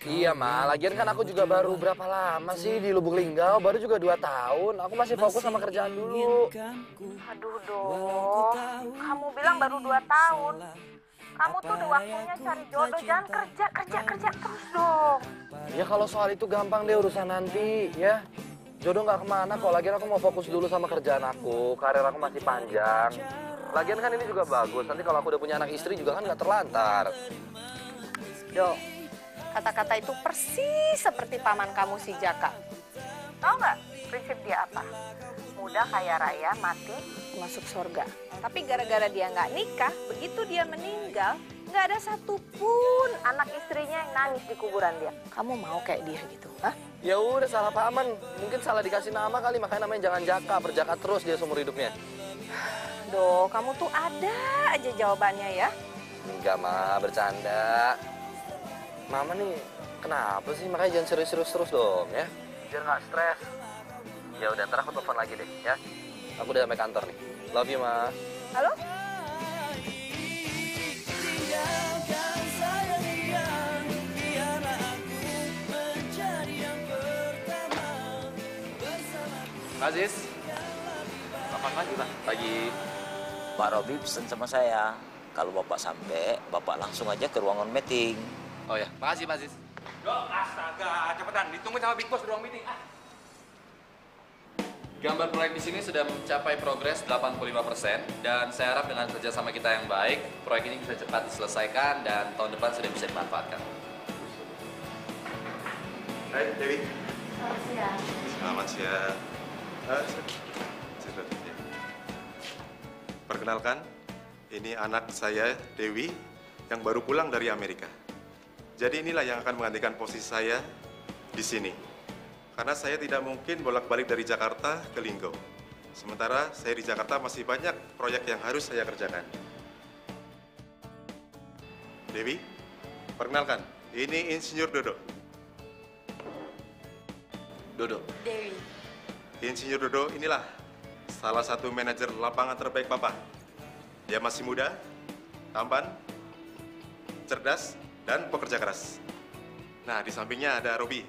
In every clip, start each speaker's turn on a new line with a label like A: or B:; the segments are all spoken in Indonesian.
A: Iya, Ma. Lagian kan aku juga baru berapa lama sih di Lubuk Linggau? Baru juga 2 tahun. Aku masih fokus sama kerjaan dulu.
B: Aduh, Doh. Kamu bilang baru 2 tahun. Kamu tuh udah waktunya cari jodoh, jangan kerja terus dong.
A: Ya kalau soal itu gampang deh urusan nanti, ya. Jodoh nggak kemana kok. Lagian aku mau fokus dulu sama kerjaan aku. Karir aku masih panjang. Lagian kan ini juga bagus. Nanti kalau aku udah punya anak istri juga kan nggak terlantar.
B: Do, kata-kata itu persis seperti paman kamu si Jaka. Tahu nggak prinsip dia apa? Muda kaya raya, mati masuk surga. Tapi gara-gara dia nggak nikah, begitu dia meninggal, nggak ada satupun anak istrinya yang nangis di kuburan dia. Kamu mau kayak dia gitu? Hah?
A: Ya udah salah pahaman. Mungkin salah dikasih nama kali, makanya namanya jangan Jaka. Berjaka terus dia seumur hidupnya.
B: Do, kamu tuh ada aja jawabannya ya.
A: Enggak, Ma. Bercanda. Mama nih kenapa sih? Makanya jangan serius-serius terus dong, ya. Biar nggak stres. Ya udah, ntar aku telepon lagi deh, ya. Aku udah sampai kantor nih. Love you, Ma.
B: Halo?
C: Pak Aziz, kapan pagi Pak? Pagi.
D: Pak Robi pesen sama saya, kalau Bapak sampai, Bapak langsung aja ke ruangan meeting.
C: Oh ya, makasih Pak Aziz. Yo, astaga, cepetan, ditungguin sama Big Boss di ruang meeting. Gambar proyek di sini sudah mencapai progres 85% dan saya harap dengan kerjasama kita yang baik, proyek ini bisa cepat diselesaikan dan tahun depan sudah bisa dimanfaatkan.
E: Hai, Dewi.
B: Selamat siang.
E: Selamat siang. Perkenalkan, ini anak saya, Dewi, yang baru pulang dari Amerika. Jadi inilah yang akan menggantikan posisi saya di sini. Karena saya tidak mungkin bolak-balik dari Jakarta ke Linggau. Sementara saya di Jakarta masih banyak proyek yang harus saya kerjakan. Dewi, perkenalkan, ini Insinyur Dodo.
C: Dodo.
B: Dewi.
E: Insinyur Dodo inilah salah satu manajer lapangan terbaik Papa. Dia masih muda, tampan, cerdas, dan pekerja keras. Nah, di sampingnya ada Robi.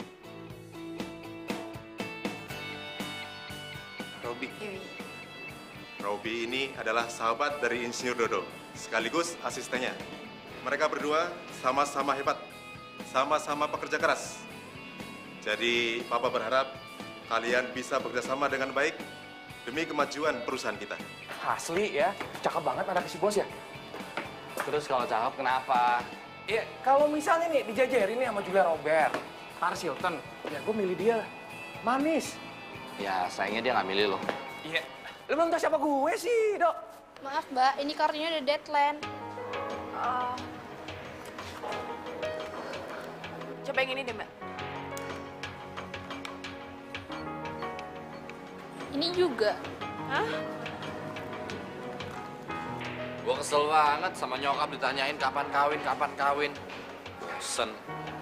E: Robi ini adalah sahabat dari Insinyur Dodo, sekaligus asistennya. Mereka berdua sama-sama hebat, sama-sama pekerja keras. Jadi, Papa berharap kalian bisa bekerjasama dengan baik demi kemajuan perusahaan kita.
A: Asli ya, cakep banget anak si bos ya.
C: Terus kalau cakep kenapa?
A: Ya, kalau misalnya nih dijajarin nih sama Julia Robert, Paris Hilton, ya gue milih dia. Manis.
C: Ya, sayangnya dia nggak milih loh.
A: Iya. Lu belum tahu siapa gue sih, Dok.
F: Maaf, Mbak, ini kartunya udah deadline.
B: Coba yang ini deh, Mbak.
F: Ini juga.
B: Hah?
C: Gua kesel banget sama nyokap ditanyain kapan kawin. Bosen.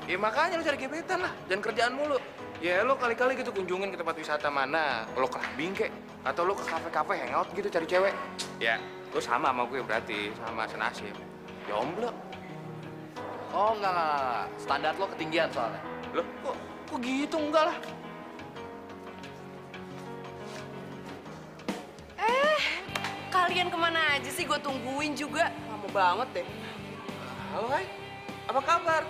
A: Ya makanya lu cari gebetan lah, jangan kerjaan mulu. Ya lu kali-kali gitu kunjungin ke tempat wisata mana, lu clubbing kek, atau lu ke kafe-kafe hangout gitu cari cewek. Ya, lu sama gue berarti, sama senasib. Jomblo.
C: Oh enggak. Standar lo ketinggian soalnya.
A: Loh, kok gitu? Enggak lah.
B: Kalian kemana aja sih? Gue tungguin juga. Lama banget deh.
A: Halo, Hai. Apa kabar?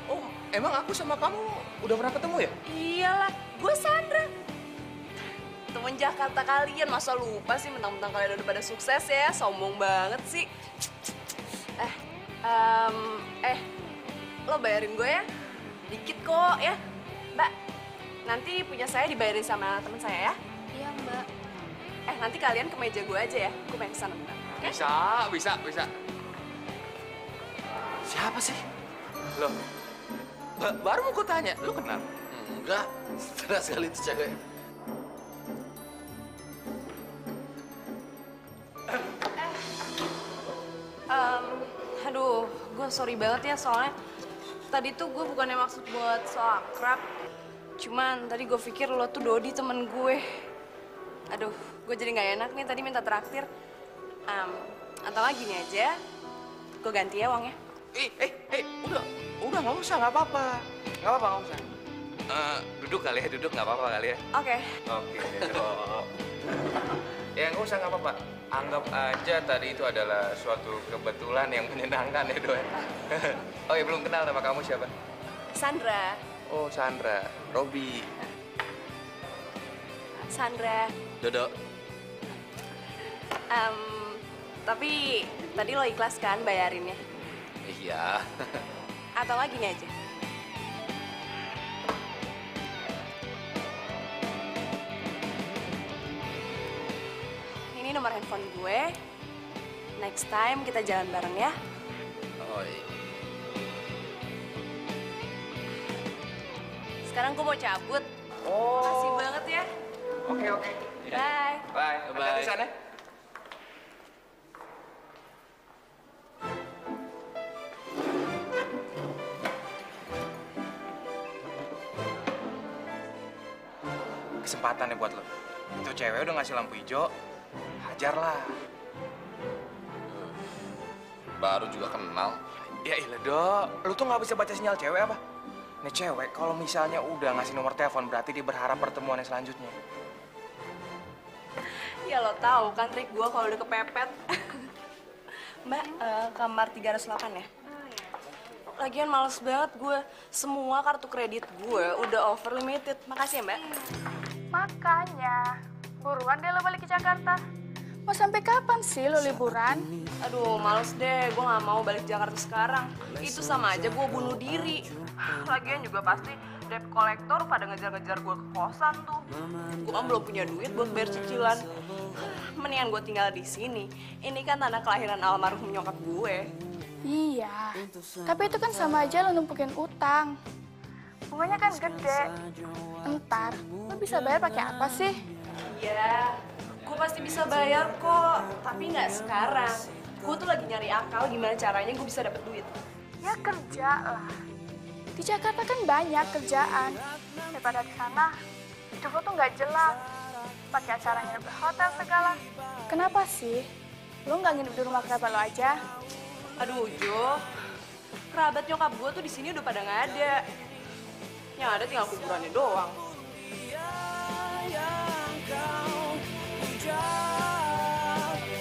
A: Oh, emang aku sama kamu udah pernah ketemu ya?
B: Iyalah, gue Sandra. Temen Jakarta kalian, masa lupa sih mentang-mentang kalian udah pada sukses ya? Sombong banget sih. Lo bayarin gue ya? Dikit kok ya. Mbak, nanti punya saya dibayarin sama temen saya ya?
F: Iya, Mbak.
B: Nanti kalian ke meja gue aja ya. Gue pengen kesana bentar. Oke?
A: Bisa. Siapa sih? Loh, baru mau gue tanya, lu kenal?
C: Enggak. Keras sekali itu cewek.
B: Aduh, gue sorry banget ya soalnya tadi tuh gue bukannya maksud buat so akrab. Cuman tadi gue pikir lo tuh Dodi temen gue. Aduh, gue jadi nggak enak nih tadi minta traktir. Atau lagi nih aja, gue ganti ya uangnya.
A: Udah nggak usah, nggak apa-apa. Nggak apa-apa, nggak usah. Duduk kali ya, duduk nggak apa-apa kali ya.
B: Oke.
A: Oke, Dok. Ya nggak usah, nggak apa-apa. Anggap aja tadi itu adalah suatu kebetulan yang menyenangkan ya, Dok. Oh ya, belum kenal nama kamu siapa?
B: Sandra.
A: Oh, Sandra. Robi.
B: Sandra.
C: Dodo.
B: Tapi tadi lo ikhlas kan bayarinnya?
C: Iya.
B: Atau lagi nih aja? Ini nomor handphone gue. Next time kita jalan bareng ya.
C: Oh iya.
B: Sekarang gue mau cabut.
A: Oh.
B: Makasih banget ya.
A: Oke.
B: Bye.
A: Bye.
C: Bye.
A: Hati-hati di sana. Kesempatan ya buat lo. Itu cewek udah ngasih lampu hijau, hajarlah.
C: Baru juga kenal.
A: Ya ilah, Dok. Lu tuh nggak bisa baca sinyal cewek apa? Nih cewek kalau misalnya udah ngasih nomor telepon berarti dia berharap pertemuan yang selanjutnya.
B: Ya lo tahu kan trik gue kalau udah kepepet. Mbak, kamar 308 ya? Lagian males banget gue. Semua kartu kredit gue udah over limited. Makasih ya, Mbak.
F: Makanya, buruan deh lo balik ke Jakarta. Mau sampai kapan sih lo liburan?
B: Aduh, males deh. Gue nggak mau balik Jakarta sekarang. Itu sama aja gue bunuh diri. Lagian juga pasti debt collector pada ngejar-ngejar gue ke kosan tuh. Gue kan belum punya duit buat bayar cicilan. Mendingan gue tinggal di sini. Ini kan tanah kelahiran almarhum nyokap gue.
F: Iya, tapi itu kan sama aja lo numpukin utang. Bunganya kan gede. Entar, lo bisa bayar pakai apa sih?
B: Iya, gue pasti bisa bayar kok. Tapi nggak sekarang. Gue tuh lagi nyari akal gimana caranya gue bisa dapet duit.
F: Ya kerja lah. Di Jakarta kan banyak kerjaan. Daripada di sana, hidup lo tuh nggak jelas. Pakai acara nginep di hotel segala. Kenapa sih? Lo nggak nginep di rumah kerabat lo aja?
B: Aduh, Jo. Kerabat nyokap gue tuh di sini udah pada nggak ada. Yang ada tinggal kuburannya doang.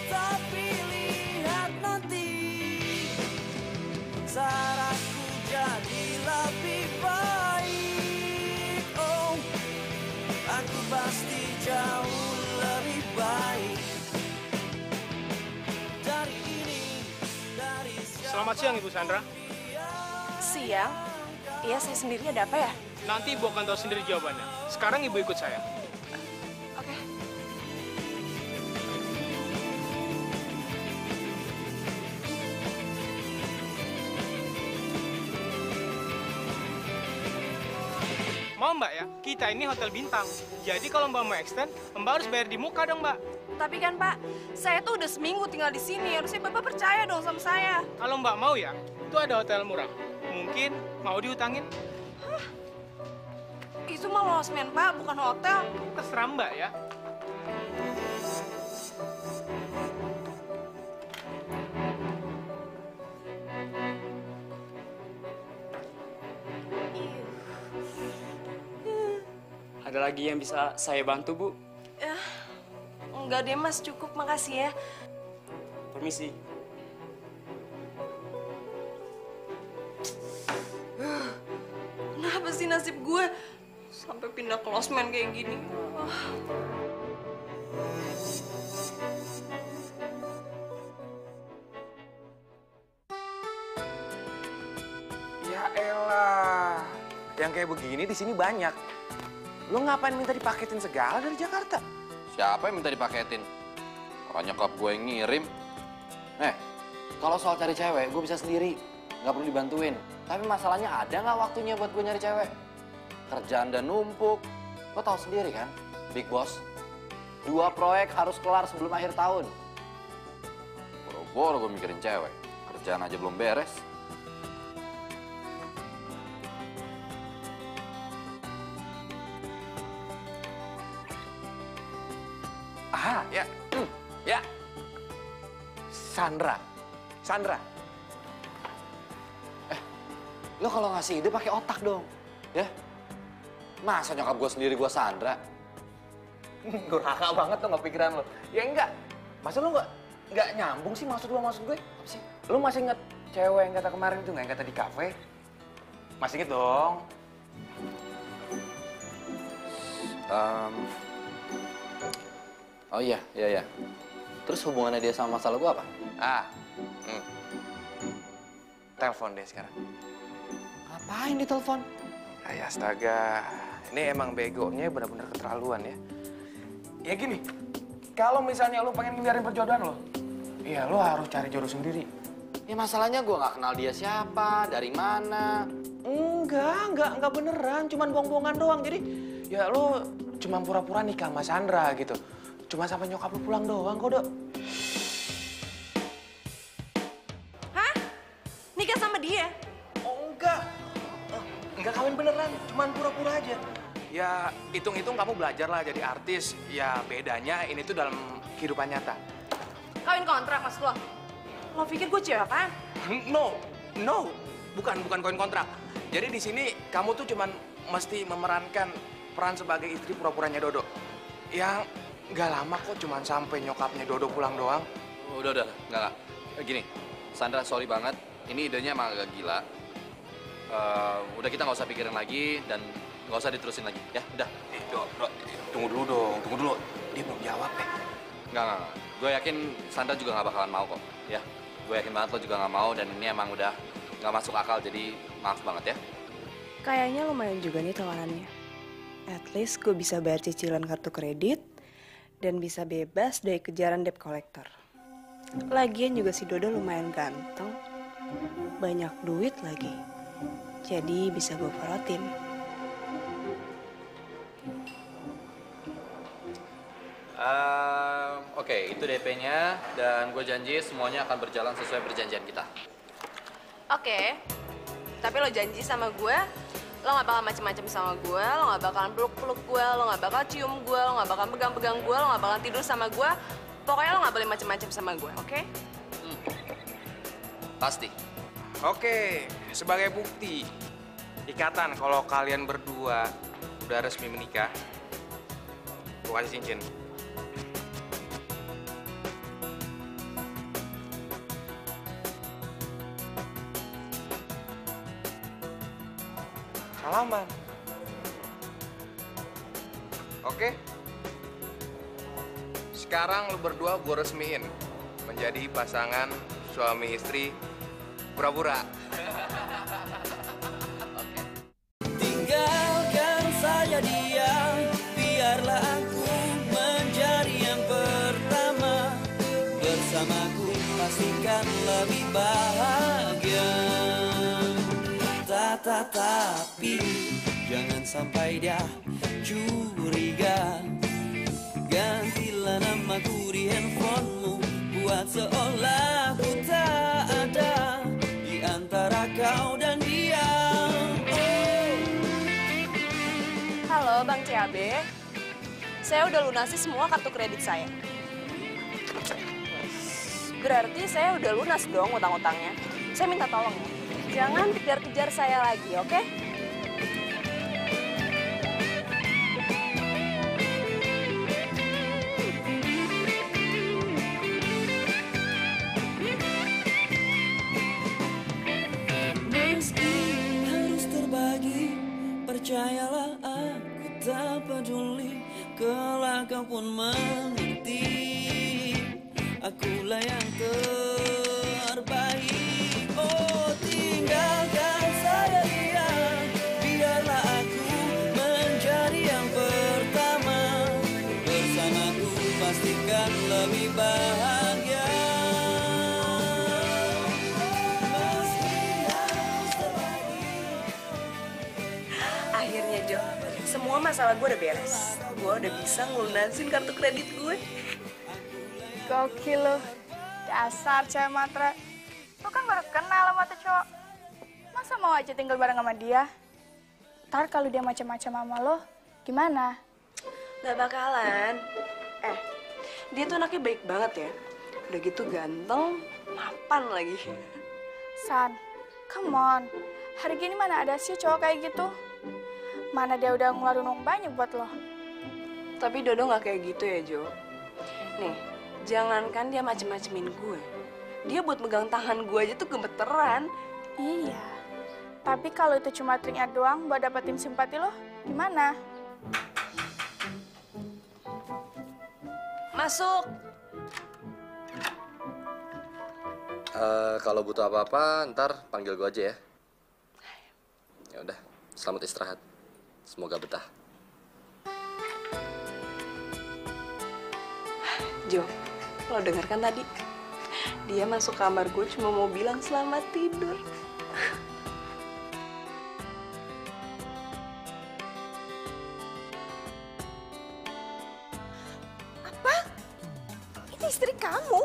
G: Tapi lihat nanti saat aku jadi lebih baik. Oh, aku pasti jauh lebih baik dari ini, dari
H: Selamat siang, Ibu Sandra.
B: Siang? Iya, saya sendiri ada apa ya?
H: Nanti Ibu akan tahu sendiri jawabannya. Sekarang Ibu ikut saya.
B: Oke.
H: Mau Mbak ya, kita ini hotel bintang. Jadi kalau Mbak mau extend, Mbak harus bayar di muka dong, Mbak.
B: Tapi kan Pak, saya tuh udah seminggu tinggal di sini. Harusnya Bapak percaya dong sama saya.
H: Kalau Mbak mau ya, itu ada hotel murah. Mungkin mau diutangin,
B: Itu mah losmen Pak, bukan hotel.
H: terserah Mbak ya.
I: Ada lagi yang bisa saya bantu, Bu?
B: Enggak deh Mas, cukup. Makasih ya.
I: Permisi.
B: Kenapa sih nasib gue sampai pindah ke losmen kayak gini?
A: Ya elah. Yang kayak begini di sini banyak. Lo ngapain minta dipaketin segala dari Jakarta?
C: Siapa yang minta dipaketin? Orang nyokap gue yang ngirim. Kalau soal cari cewek, gue bisa sendiri. Nggak perlu dibantuin. Tapi masalahnya ada nggak waktunya buat gue nyari cewek? Kerjaan dan numpuk. Lo tahu sendiri kan, Big Boss. 2 proyek harus kelar sebelum akhir tahun. Boro-boro gue mikirin cewek. Kerjaan aja belum beres.
A: Ah, ya. Ya. Sandra.
C: Lo kalau ngasih ide pakai otak dong, ya? Masa nyokap gue sendiri gue Sandra?
A: Durhaka banget tuh nggak pikiran lo. Ya enggak. Masa lo nggak nyambung sih maksud gue? Apa sih? Lo masih inget cewek yang kata kemarin tuh nggak yang kata di kafe? Masih inget dong?
C: Oh iya. Terus hubungannya dia sama masalah gue apa?
A: Telepon deh sekarang.
C: Ngapain ditelepon?
A: Ya astaga, ini emang begonya benar-benar keterlaluan ya. Ya gini, kalau misalnya lo pengen ngindarin perjodohan lo, ya lo harus cari jodoh sendiri.
C: Ya masalahnya gue nggak kenal dia siapa, dari mana.
A: Enggak beneran, cuman bohong-bohongan doang. Jadi ya lo cuma pura-pura nikah sama Sandra gitu. Cuma sampai nyokap lo pulang doang kok, Dok.
B: Hah? Nikah sama dia?
A: Oh enggak kawin beneran, cuman pura-pura aja. Ya hitung-hitung kamu belajar lah jadi artis. Ya bedanya ini tuh dalam kehidupan nyata.
B: Kawin kontrak maksud lo? Lo pikir gue cewek apaan?
A: No, bukan kawin kontrak. Jadi di sini kamu tuh cuman mesti memerankan peran sebagai istri pura-puranya Dodo. Yang nggak lama kok, cuman sampai nyokapnya Dodo pulang doang.
C: Udah, nggak. Gini, Sandra sorry banget. Ini idenya emang agak gila. Udah kita nggak usah pikirin lagi dan nggak usah diterusin lagi, ya udah.
A: Bro, tunggu dulu. Dia belum jawab deh.
C: Nggak. Gue yakin Sandra juga nggak bakalan mau kok, ya. Gue yakin banget lo juga nggak mau dan ini emang udah nggak masuk akal, jadi maaf banget ya.
J: Kayaknya lumayan juga nih tawarannya. At least gue bisa bayar cicilan kartu kredit dan bisa bebas dari kejaran debt collector. Lagian juga si Dodo lumayan ganteng, banyak duit lagi. Jadi bisa gue porotin.
C: Oke, itu DP-nya dan gue janji semuanya akan berjalan sesuai perjanjian kita.
B: Oke. Tapi lo janji sama gue, lo gak bakal macem-macem sama gue, lo gak bakalan peluk-peluk gue, lo gak bakal cium gue, lo gak bakal pegang-pegang gue, lo gak bakal tidur sama gue. Pokoknya lo gak boleh macem-macem sama gue, oke?
C: Pasti.
A: Oke, sebagai bukti ikatan kalau kalian berdua udah resmi menikah, gue kasih cincin. Salaman. Oke? Sekarang lu berdua gue resmiin menjadi pasangan suami istri pura-pura.
G: Tinggalkan saja dia, biarlah aku menjadi yang pertama. Bersamaku pastikan lebih bahagia. Tapi jangan sampai dia curiga. Gantilah namaku di handphonemu, buat seolah ku tak ada di antara kau dan dia.
J: Halo Bang CAB, saya udah lunasi semua kartu kredit saya. Berarti saya udah lunas dong utang-utangnya. Saya minta tolong ya, jangan kejar-kejar saya lagi, oke?
G: Meski harus terbagi, percayalah aku tak peduli. Kelak kau pun mengerti, akulah yang terbaik. Oh, tinggalkan saya dia, biarlah aku menjadi yang pertama. Bersamaku pastikan lebih bahagia.
J: Akhirnya Jo, semua masalah gue udah beres. Gue udah bisa ngelunasin kartu kredit gue.
F: Gokil lo. Dasar cewek matre. Lo kan baru kenal sama tuh cowok. Masa mau aja tinggal bareng sama dia? Ntar kalau dia macam-macam sama lo, gimana?
J: Gak bakalan. Dia tuh anaknya baik banget ya. Udah gitu ganteng, mapan lagi.
F: San, come on. Hari gini mana ada sih cowok kayak gitu? Mana dia udah ngeluarin uang banyak buat lo.
J: Tapi Dodo nggak kayak gitu ya, Jo. Nih, jangankan dia macem-macemin gue. Dia buat megang tangan gue aja tuh gemeteran.
F: Iya. Tapi kalau itu cuma triknya doang buat dapetin simpati lo, gimana?
J: Masuk.
C: Kalau butuh apa-apa, ntar panggil gue aja ya. Ya udah, selamat istirahat. Semoga betah.
J: Jo, lo denger kan tadi? Dia masuk kamar gue cuma mau bilang selamat tidur.
B: Apa? Ini istri kamu?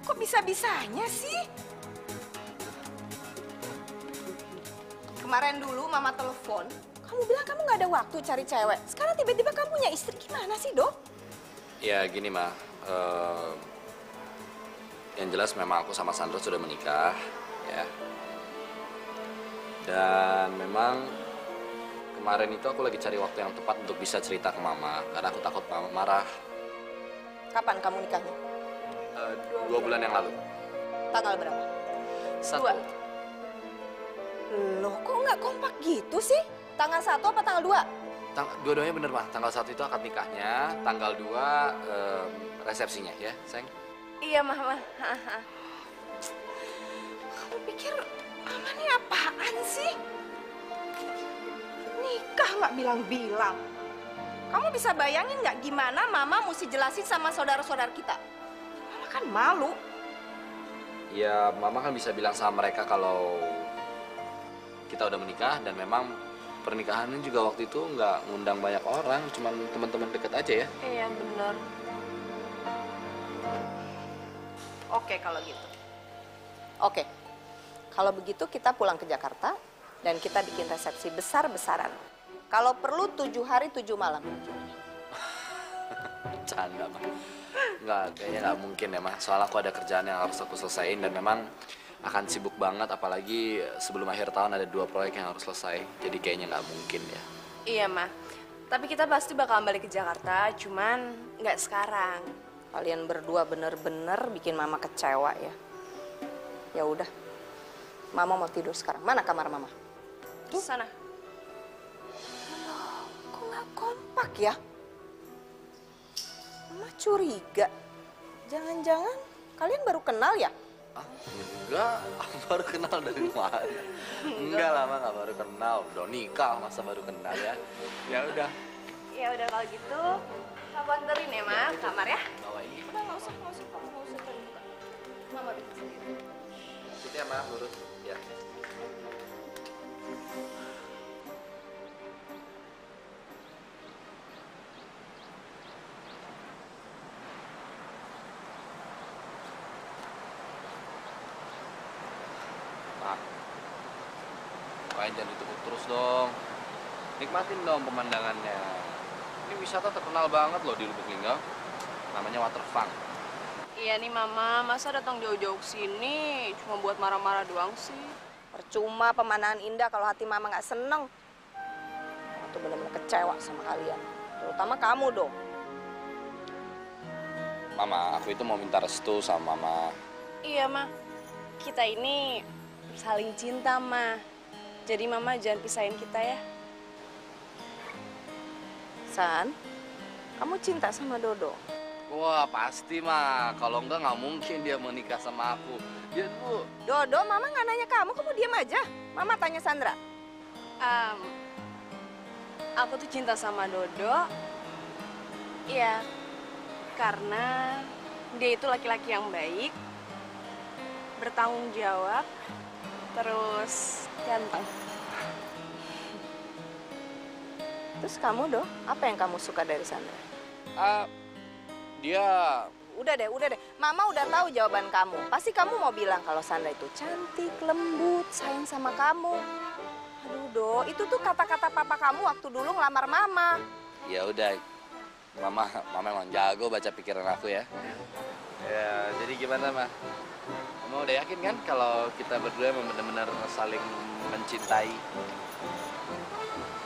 B: Kok bisa-bisanya sih? Kemarin dulu mama telepon, kamu bilang kamu nggak ada waktu cari cewek. Sekarang tiba-tiba kamu punya istri, gimana sih, Dok?
C: Ya gini, Ma. Yang jelas memang aku sama Sandro sudah menikah, ya. Dan memang kemarin itu aku lagi cari waktu yang tepat untuk bisa cerita ke Mama, karena aku takut Mama marah.
B: Kapan kamu nikahnya?
C: 2 bulan yang lalu.
B: Tanggal berapa?
C: 1.
B: Loh, kok nggak kompak gitu sih? Tanggal 1 apa tanggal 2?
C: Dua-duanya bener, Ma. Tanggal 1 itu akad nikahnya, tanggal 2 resepsinya, ya, sayang.
B: Iya, Mama. Kamu pikir Mama ini apaan sih? Nikah nggak bilang-bilang. Kamu bisa bayangin nggak gimana Mama mesti jelasin sama saudara-saudara kita? Mama kan malu.
C: Ya, Mama kan bisa bilang sama mereka kalau kita udah menikah dan memang pernikahannya juga waktu itu nggak ngundang banyak orang, cuma teman-teman deket aja ya.
B: Iya, benar. Oke, kalau gitu. Oke, kalau begitu kita pulang ke Jakarta dan kita bikin resepsi besar-besaran. Kalau perlu 7 hari 7 malam.
C: Canda, Ma. Kayaknya nggak mungkin ya, Ma. Soalnya aku ada kerjaan yang harus aku selesaiin dan memang akan sibuk banget, apalagi sebelum akhir tahun ada 2 proyek yang harus selesai. Jadi kayaknya nggak mungkin ya.
J: Iya, Ma. Tapi kita pasti bakal balik ke Jakarta, cuman nggak sekarang.
B: Kalian berdua bener-bener bikin Mama kecewa ya. Ya udah, Mama mau tidur sekarang. Mana kamar Mama?
J: Tuh. Sana.
B: Loh, kok nggak kompak ya? Mama curiga. Jangan-jangan kalian baru kenal ya?
C: Enggak, aku baru kenal dari mana? Enggak lah, Ma, nggak baru kenal. Udah nikah, masa baru kenal ya? Ya udah.
J: Ya udah kalau gitu, aku anterin ya, Ma, kamar ya.
C: Bawa ini.
B: Udah, nggak usah, kamu nggak usah terbuka. Mama bikin sendiri.
C: Itu ya, Ma, lurus. Ya. Makanya jangan ditekuk terus dong. Nikmatin dong pemandangannya. Ini wisata terkenal banget loh di Lubuk Linggau. Namanya Waterfront.
J: Iya nih, Mama. Masa datang jauh-jauh ke sini cuma buat marah-marah doang sih?
B: Percuma pemandangan indah kalau hati Mama nggak seneng. Mama tuh bener-bener kecewa sama kalian. Terutama kamu dong.
C: Mama, aku itu mau minta restu sama Mama.
J: Iya, Ma. Kita ini saling cinta, Ma. Jadi Mama jangan pisahin kita ya.
B: San, kamu cinta sama Dodo?
C: Wah, pasti, Ma. Kalau enggak, nggak mungkin dia menikah sama aku. Dia tuh...
B: Dodo, Mama nggak nanya kamu diam aja. Mama tanya Sandra.
J: Aku tuh cinta sama Dodo. Iya, karena dia itu laki-laki yang baik, bertanggung jawab, terus ganteng.
B: Terus kamu, Do, apa yang kamu suka dari Sandra?
C: Dia...
B: Udah deh. Mama udah tahu jawaban kamu. Pasti kamu mau bilang kalau Sandra itu cantik, lembut, sayang sama kamu. Aduh, Do, itu tuh kata-kata papa kamu waktu dulu ngelamar Mama.
C: Ya udah, Mama emang jago baca pikiran aku ya. Ya, jadi gimana, Ma? Mama udah yakin kan kalau kita berdua emang benar-benar saling mencintai?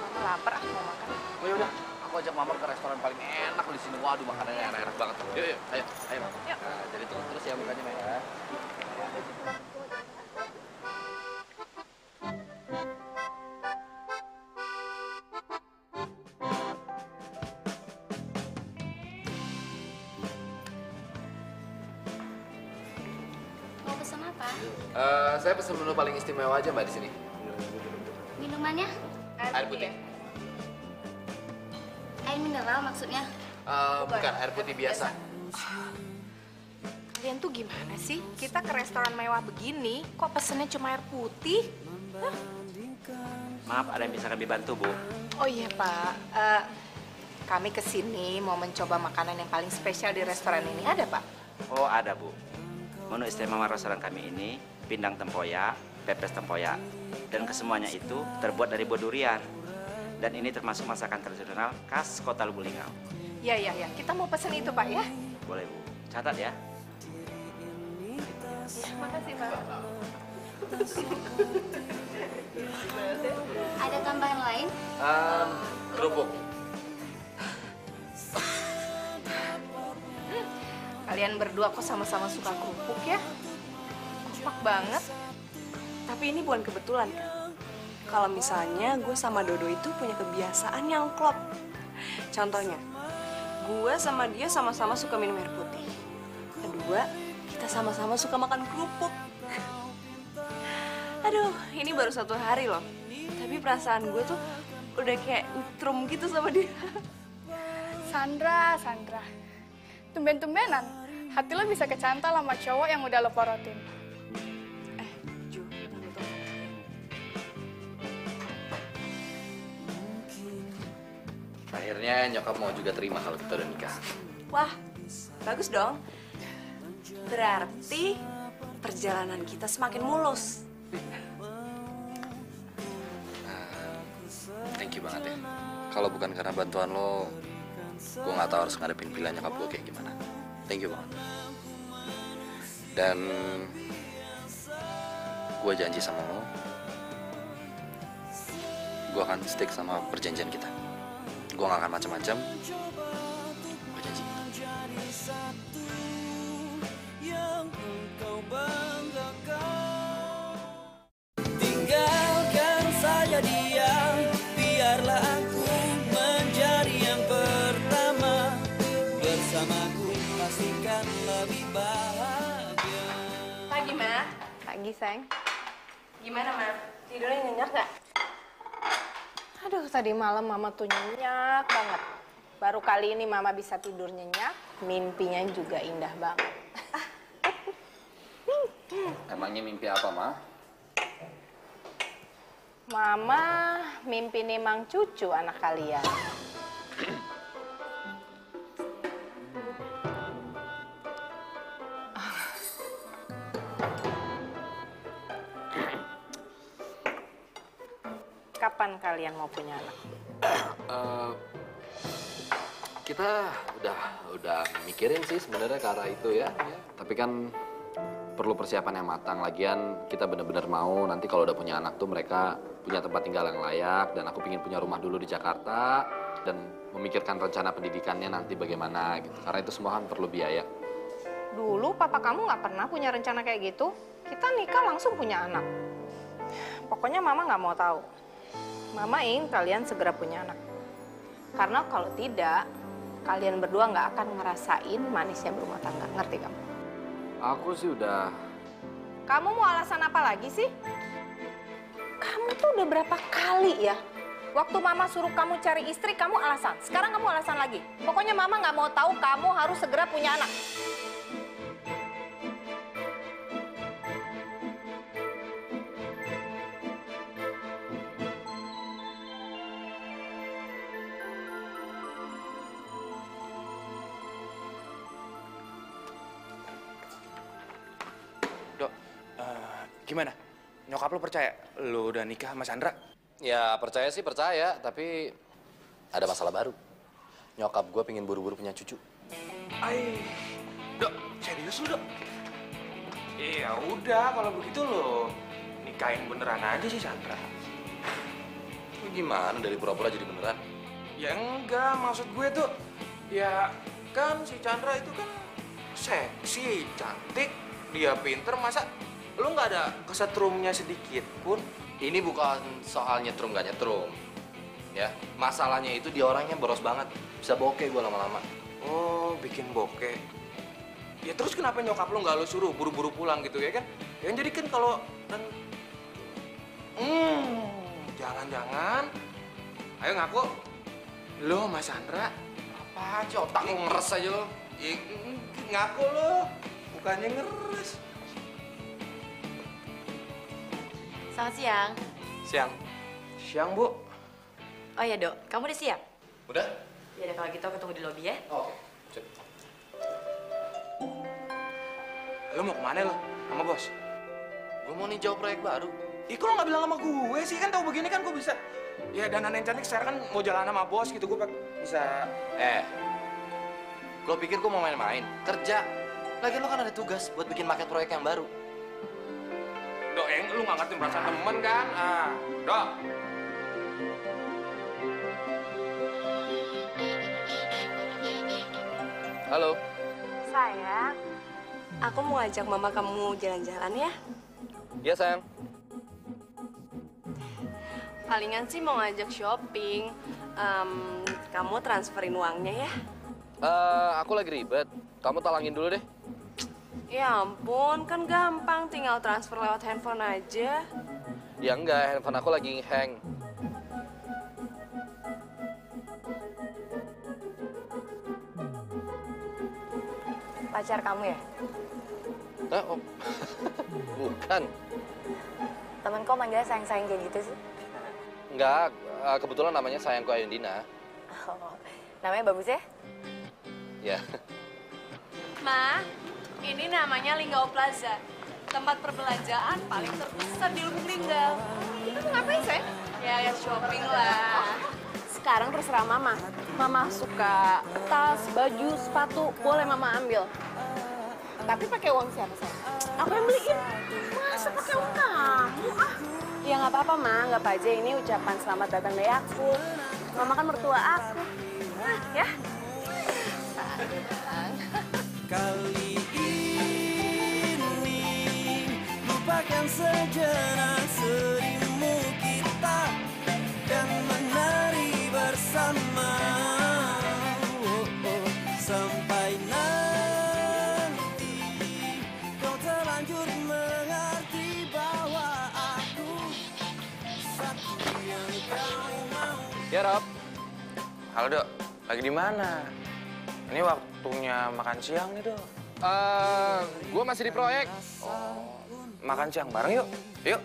B: Mama lapar, aku mau makan.
C: Oh ya udah, aku ajak Mama ke restoran paling enak di sini. Waduh, makanannya enak-enak banget. Yuk, ayo.
B: Yuk.
C: Nah, jadi terus ya mukanya, Ma ya.
K: Mau pesan apa?
C: Saya pesan menu paling istimewa aja, Mbak, di sini.
K: Minumannya?
C: Air putih.
K: Air mineral maksudnya?
C: Bukan, air putih biasa.
B: Kalian tuh gimana sih? Kita ke restoran mewah begini, kok pesennya cuma air putih? Hah?
I: Maaf, ada yang bisa kami bantu, Bu?
B: Oh iya Pak, kami kesini mau mencoba makanan yang paling spesial di restoran ini. Ada Pak?
I: Oh, ada, Bu. Menu istimewa restoran kami ini, pindang tempoyak, pepes tempoyak. Dan kesemuanya itu terbuat dari buah durian. Dan ini termasuk masakan tradisional khas Kota Lubuk Linggau.
B: Iya, kita mau pesen itu Pak ya.
I: Boleh, Bu. Catat ya.
B: Makasih Pak.
K: Ada tambahan lain?
C: Kerupuk.
B: Kalian berdua kok sama-sama suka kerupuk ya? Kompak banget.
J: Tapi ini bukan kebetulan kan? Kalau misalnya gue sama Dodo itu punya kebiasaan yang klop. Contohnya, gue sama dia sama-sama suka minum air putih. Kedua, kita sama-sama suka makan kerupuk. Aduh, ini baru 1 hari loh. Tapi perasaan gue tuh udah kayak nyetrum gitu sama dia.
F: Sandra. Tumben-tumbenan, hati lo bisa kecantol sama cowok yang udah lo porotin.
J: Ju, tunggu.
C: Akhirnya nyokap mau juga terima kalau kita udah nikah.
J: Wah, bagus dong. Berarti perjalanan kita semakin mulus.
C: Thank you banget ya. Kalau bukan karena bantuan lo, gue nggak tahu harus ngadepin pilihan nyokap gue kayak gimana. Thank you banget. Dan gue janji sama lo, gue akan stick sama perjanjian kita. Gue nggak akan macam-macam. Gue janji.
G: Tinggalkan saja dia, biarlah aku menjadi yang pertama. Bersamaku pastikan lebih bahagia.
B: Pagi, Ma. Pagi, sayang. Gimana, Ma? Tidurnya nyenyak gak? Aduh, tadi malam Mama tuh nyenyak banget. Baru kali ini Mama bisa tidur nyenyak, mimpinya juga indah banget.
C: Emangnya mimpi apa, Ma?
B: Mama mimpi nih Mang Cucu anak kalian. Kapan kalian mau punya anak?
C: Kita udah mikirin sih sebenarnya ke arah itu ya. Tapi kan perlu persiapan yang matang. Lagian kita benar-benar mau nanti kalau udah punya anak tuh mereka punya tempat tinggal yang layak. Dan aku pingin punya rumah dulu di Jakarta dan memikirkan rencana pendidikannya nanti bagaimana gitu. Karena itu semua kan perlu biaya.
B: Dulu papa kamu nggak pernah punya rencana kayak gitu. Kita nikah langsung punya anak. Pokoknya Mama nggak mau tahu. Mama ingin kalian segera punya anak. Karena kalau tidak, kalian berdua nggak akan ngerasain manisnya berumah tangga. Ngerti kamu?
C: Aku sih udah...
B: Kamu mau alasan apa lagi sih? Kamu tuh udah berapa kali ya? Waktu Mama suruh kamu cari istri, kamu alasan. Sekarang kamu alasan lagi. Pokoknya Mama nggak mau tahu kamu harus segera punya anak.
A: Gimana? Nyokap lo percaya lo udah nikah sama Sandra?
C: Ya percaya sih percaya, tapi ada masalah baru. Nyokap gue pengen buru-buru punya cucu.
A: Ay, Dok, serius lu, Dok? Iya, udah kalau begitu lo nikahin beneran aja sih Chandra.
C: Lu gimana dari pura-pura jadi beneran?
A: Ya enggak, maksud gue tuh, ya kan si Chandra itu kan seksi, cantik, dia pinter, masa lu nggak ada kesetrumnya sedikit pun?
C: Ini bukan soal nyetrum gak nyetrum. Ya, masalahnya itu dia orangnya boros banget. Bisa bokeh gue lama-lama.
A: Oh, bikin bokeh. Ya terus kenapa nyokap lu nggak lu suruh buru-buru pulang gitu ya kan? Ya jadi kan kalau dan jangan-jangan, ayo ngaku, lo Mas Chandra.
C: Apa aja otak lu ngeres aja lo.
A: Ya, ngaku lo, bukannya ngeres.
L: Selamat siang.
A: Siang. Siang, Bu.
L: Oh ya, Dok. Kamu udah siap?
C: Udah?
L: Ya udah, kalau gitu aku tunggu di lobi ya.
C: Oke.
A: Lo mau kemana lo? Sama bos?
C: Gue mau ninjau proyek baru.
A: Ih, kok lo nggak bilang sama gue sih? Kan tahu begini kan gue bisa. Ya, dan yang cantik sekarang kan mau jalan sama bos gitu. Gue bisa...
C: Lo pikir gue mau main-main? Kerja. Lagian lo kan ada tugas buat bikin market proyek yang baru.
A: Dok, lu nggak ngerti perasaan temen kan? Ah, Dok.
C: Halo.
J: Sayang, aku mau ajak mama kamu jalan-jalan ya.
C: Iya, sayang.
J: Palingan sih mau ngajak shopping. Kamu transferin uangnya ya.
C: Aku lagi ribet. Kamu talangin dulu deh.
J: Ya ampun, kan gampang. Tinggal transfer lewat handphone aja.
C: Ya enggak, handphone aku lagi hang.
B: Pacar kamu ya?
C: Oh. Bukan.
B: Temen kok manggilnya sayang-sayang kayak gitu sih?
C: Enggak, kebetulan namanya sayangku Ayundina.
B: Oh, namanya bagus ya?
C: Ya.
J: Ma, ini namanya Linggau Plaza. Tempat perbelanjaan paling terbesar di Lubuk Linggau. Kita mau ngapain, sayang? Ya shopping lah. Sekarang terserah Mama. Mama suka tas, baju, sepatu, boleh Mama ambil. Tapi pakai uang siapa, sayang? Aku yang beliin. Masa pakai uang kamu? Ya nggak apa-apa, Ma. Nggak apa aja ini ucapan selamat datang dari aku. Mama kan mertua aku. Ya.
G: Kali ini lupakan sejenak serimu, kita dan menari bersama. Sampai nanti kau terlanjur mengerti bahwa aku satu yang kau mau.
A: Ya, Rob. Halo, Dok. Lagi di mana? Ini waktunya makan siang nih, Dok.
C: Gue masih di proyek.
A: Oh, makan siang bareng yuk. Yuk.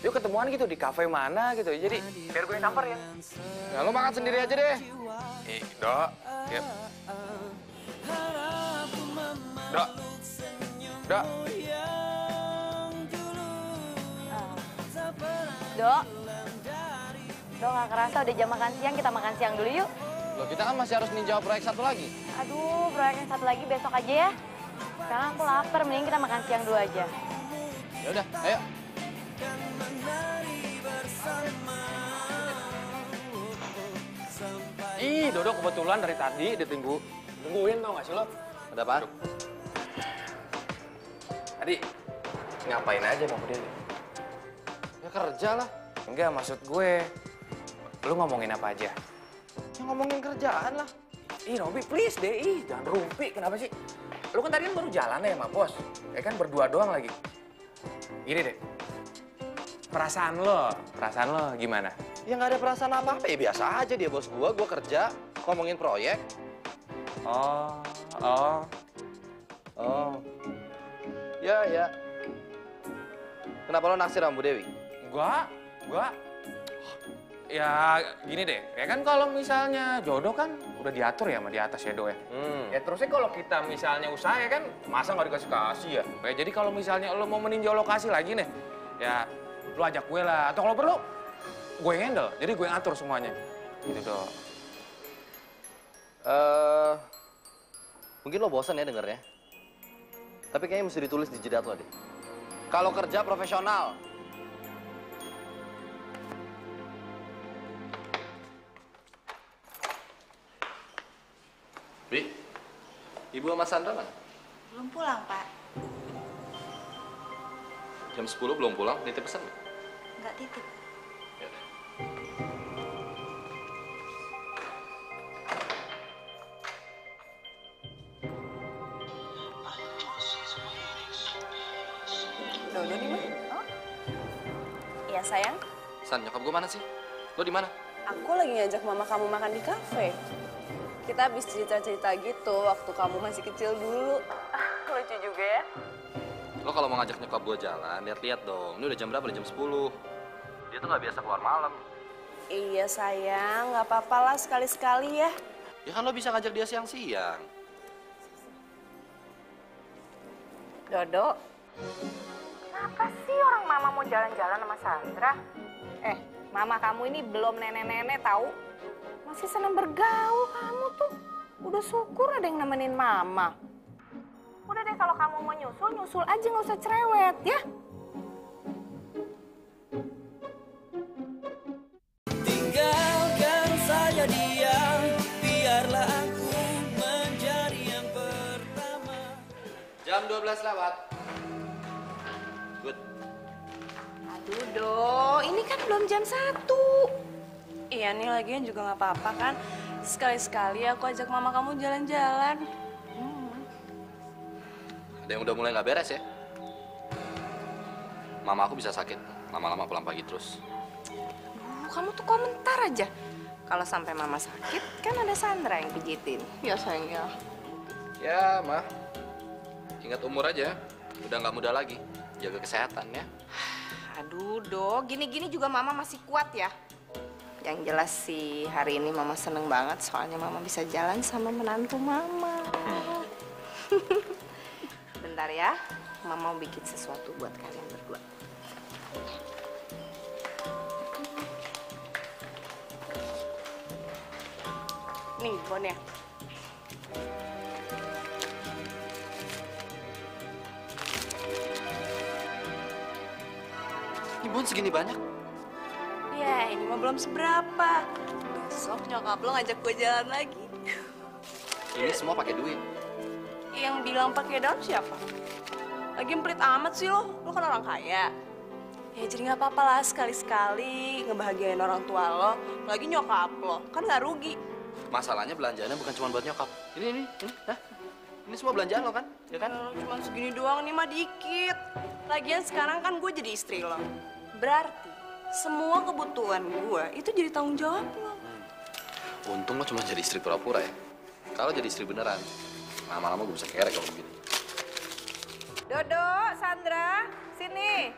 A: Yuk ketemuan gitu di kafe mana gitu. Jadi biar gue samperin.
C: Ya, lo makan sendiri aja deh.
A: Dok. Yuk. Dok. Dok.
B: Dok. Dok, nggak kerasa udah jam makan siang. Kita makan siang dulu yuk.
C: Loh, kita kan masih harus ninjau proyek satu lagi.
B: Aduh, proyek yang satu lagi besok aja ya. Sekarang aku lapar, mending kita makan siang dulu aja.
C: Ya udah, ayo.
A: Ih, Dodo kebetulan dari tadi nungguin tau gak sih lo?
C: Ada apa?
A: Tadi ngapain aja mau Dewi?
C: Ya kerja lah.
A: Enggak, maksud gue. Lu ngomongin apa aja?
C: Ya ngomongin kerjaan lah.
A: Ih, Robi, please deh. Ih, jangan rumpi. Kenapa sih? Lu kan tadi baru jalan ya sama bos. Ya kan berdua doang lagi. Gini deh. Perasaan lo gimana?
C: Ya nggak ada perasaan apa-apa, ya biasa aja dia bos gua kerja, ngomongin proyek.
A: Oh.
C: Ya. Kenapa lo naksir sama Bu Dewi?
A: Gua. Ya gini deh, ya kan kalau misalnya jodoh kan udah diatur ya sama di atas ya, Do ya. Ya terusnya kalau kita misalnya usaha ya kan, masa nggak dikasih-kasih ya? Ya jadi kalau misalnya lo mau meninjau lokasi lagi nih, ya lo ajak gue lah. Atau kalau perlu, gue handle, jadi gue ngatur semuanya. Gitu, Do.
C: Mungkin lo bosan ya dengernya. Tapi kayaknya mesti ditulis di jidat lo deh. Kalau kerja profesional. Bi, Ibu sama Sandra mana?
L: Belum pulang, Pak.
C: Jam 10 belum pulang, nitip pesan nggak?
L: Nggak titip.
C: Yaudah.
J: Dodo di mana? Oh. Iya sayang,
C: San, nyokap gue mana sih? Lo di mana?
J: aku lagi ngajak mama kamu makan di kafe. Kita habis cerita-cerita gitu waktu kamu masih kecil dulu. Lucu juga ya.
C: Lo kalau mau ngajak nyokap gue jalan, lihat-lihat dong. Ini udah jam berapa? Udah jam 10. Dia tuh nggak biasa keluar malam.
J: Iya sayang, nggak apa-apa lah sekali-sekali ya.
C: Ya kan lo bisa ngajak dia siang-siang.
B: Dodo, kenapa sih orang mama mau jalan-jalan sama Sandra? Mama kamu ini belum nenek-nenek tahu. Masih senang bergaul kamu tuh. Udah syukur ada yang nemenin mama. Udah deh kalau kamu mau nyusul, nyusul aja nggak usah cerewet ya.
G: Tinggalkan saja dia, biarlah aku menjadi yang pertama.
C: Jam 12 lewat. Good.
B: Aduh Do, ini kan belum jam 1.
J: Iya nih lagian juga nggak apa-apa kan. Sekali-sekali aku ajak mama kamu jalan-jalan.
C: Ada yang udah mulai nggak beres ya? Mama aku bisa sakit. Lama-lama pulang pagi terus.
B: Kamu tuh komentar aja. Kalau sampai mama sakit, kan ada Sandra yang pijitin. Ya sayangnya.
C: Ya, Ma. Ingat umur aja. Udah nggak muda lagi. Jaga kesehatan ya.
B: Aduh, Do, gini-gini juga mama masih kuat ya. Yang jelas sih hari ini mama seneng banget soalnya mama bisa jalan sama menantu mama. Bentar ya, mama mau bikin sesuatu buat kalian berdua. Nih, bonnya.
C: Ini bon segini banyak.
J: Ya ini mah belum seberapa. Besok nyokap lo ngajak gue jalan lagi.
C: Ini semua pakai duit.
J: Yang bilang pakai daun siapa? Lagi pelit amat sih lo kan orang kaya. Ya jadi nggak apa-apa lah sekali-sekali ngebahagiain orang tua lo. Lagi nyokap lo, kan nggak rugi.
C: Masalahnya belanjaannya bukan cuma buat nyokap. Ini, hah? Ini semua belanjaan lo kan? Ya kan?
J: Cuma segini doang nih mah dikit. Lagian sekarang kan gue jadi istri lo. Berarti semua kebutuhan gue itu jadi tanggung jawab lo.
C: Untung lo cuma jadi istri pura-pura ya. Kalau jadi istri beneran, lama-lama gue bisa kerek kalau begini.
B: Dodo, Sandra, sini.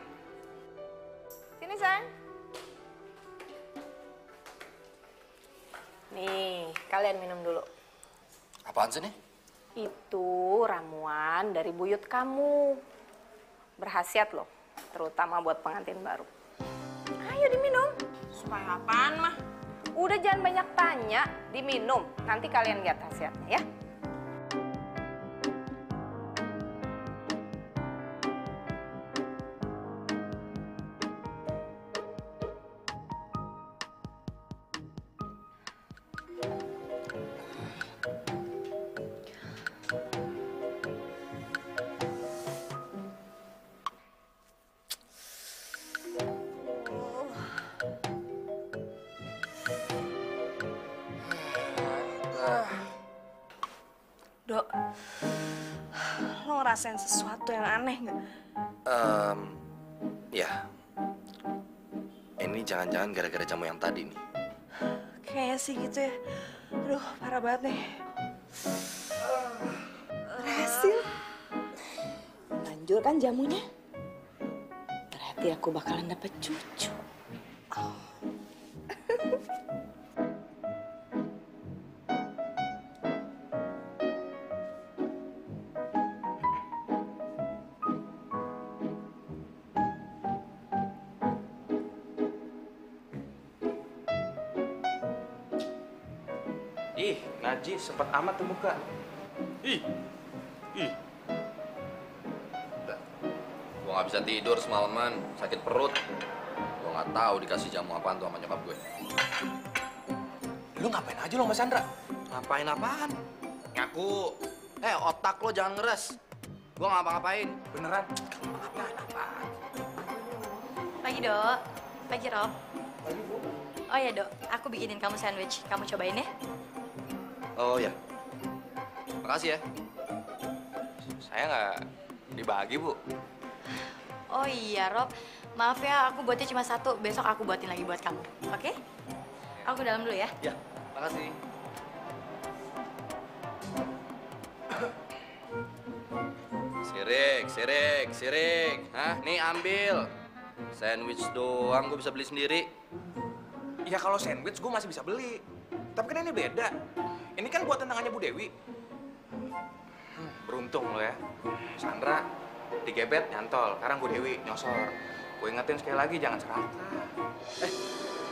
B: Sini, sayang. Nih, kalian minum dulu.
C: Apaan sih nih?
B: Itu ramuan dari buyut kamu. Berkhasiat loh, terutama buat pengantin baru. Ayo diminum.
J: Supaya apaan mah?
B: Udah jangan banyak tanya, diminum. Nanti kalian lihat khasiatnya ya.
J: Dok, lo ngerasain sesuatu yang aneh nggak?
C: Ya. Ini jangan-jangan gara-gara jamu yang tadi nih.
J: Kayaknya sih gitu ya. Aduh, parah banget nih.
B: Berhasil. Manjur kan jamunya? Berarti aku bakalan dapet cucu.
C: Ih,
A: Ngaji sempet amat tuh muka. Ih.
C: Udah. Gue nggak bisa tidur semalaman, sakit perut. Gue nggak tahu dikasih jamu apaan tuh sama nyokap gue.
A: Lu ngapain aja lo sama Sandra?
C: Ngapain apaan? Ngaku. Otak lo jangan ngeres. Gue nggak ngapa-ngapain.
A: Beneran?
C: Ngapain apaan?
M: Pagi, Dok. Pagi, Rob. Oh ya, Dok. Aku bikinin kamu sandwich. Kamu cobain ya.
C: Oh ya. Makasih ya.
A: Saya nggak dibagi, Bu.
M: Oh iya, Rob. Maaf ya, aku buatnya cuma satu. Besok aku buatin lagi buat kamu. Oke? Aku dalam dulu ya.
C: Ya, makasih. Sirik. Hah? Nih ambil. Sandwich doang gue bisa beli sendiri.
A: Ya kalau sandwich gue masih bisa beli. Tapi kan ini beda. Ini kan buatan tangannya Bu Dewi. Beruntung lo ya. Sandra digebet nyantol. Sekarang Bu Dewi nyosor. Gue ingetin sekali lagi jangan serakah.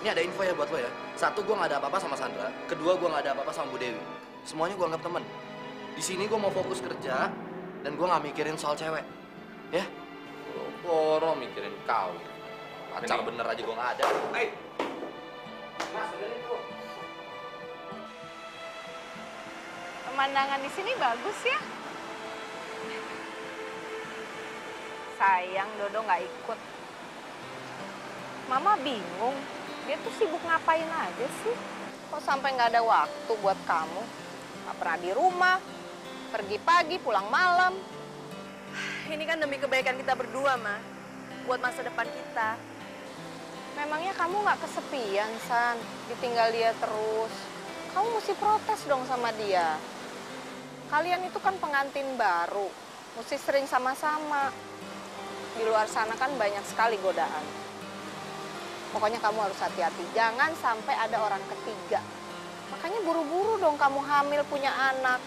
C: Ini ada info ya buat lo ya. Satu, gue nggak ada apa-apa sama Sandra. Kedua, gue nggak ada apa-apa sama Bu Dewi. Semuanya gue anggap temen. Di sini gue mau fokus kerja dan gue nggak mikirin soal cewek. Ya? Boro mikirin kau. Pacar
A: Ini.
C: bener aja gue nggak ada.
A: Mas, dengerin tuh.
B: Pemandangan di sini bagus ya. Sayang Dodo nggak ikut. Mama bingung. Dia tuh sibuk ngapain aja sih? Kok sampai nggak ada waktu buat kamu? Nggak pernah di rumah. Pergi pagi, pulang malam.
J: Ini kan demi kebaikan kita berdua, Ma. Buat masa depan kita.
B: Memangnya kamu nggak kesepian, San? Ditinggal dia terus. Kamu mesti protes dong sama dia. Kalian itu kan pengantin baru. Mesti sering sama-sama. Di luar sana kan banyak sekali godaan. Pokoknya kamu harus hati-hati. Jangan sampai ada orang ketiga. Makanya buru-buru dong kamu hamil punya anak.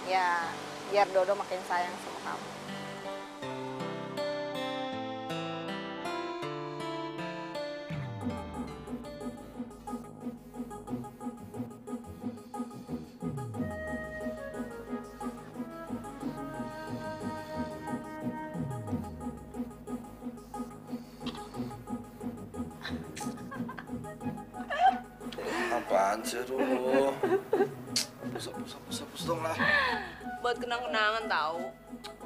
B: Ya, biar Dodo makin sayang sama kamu.
C: Apaan sih lu? Pusat dong lah.
J: Buat kenang-kenangan tahu.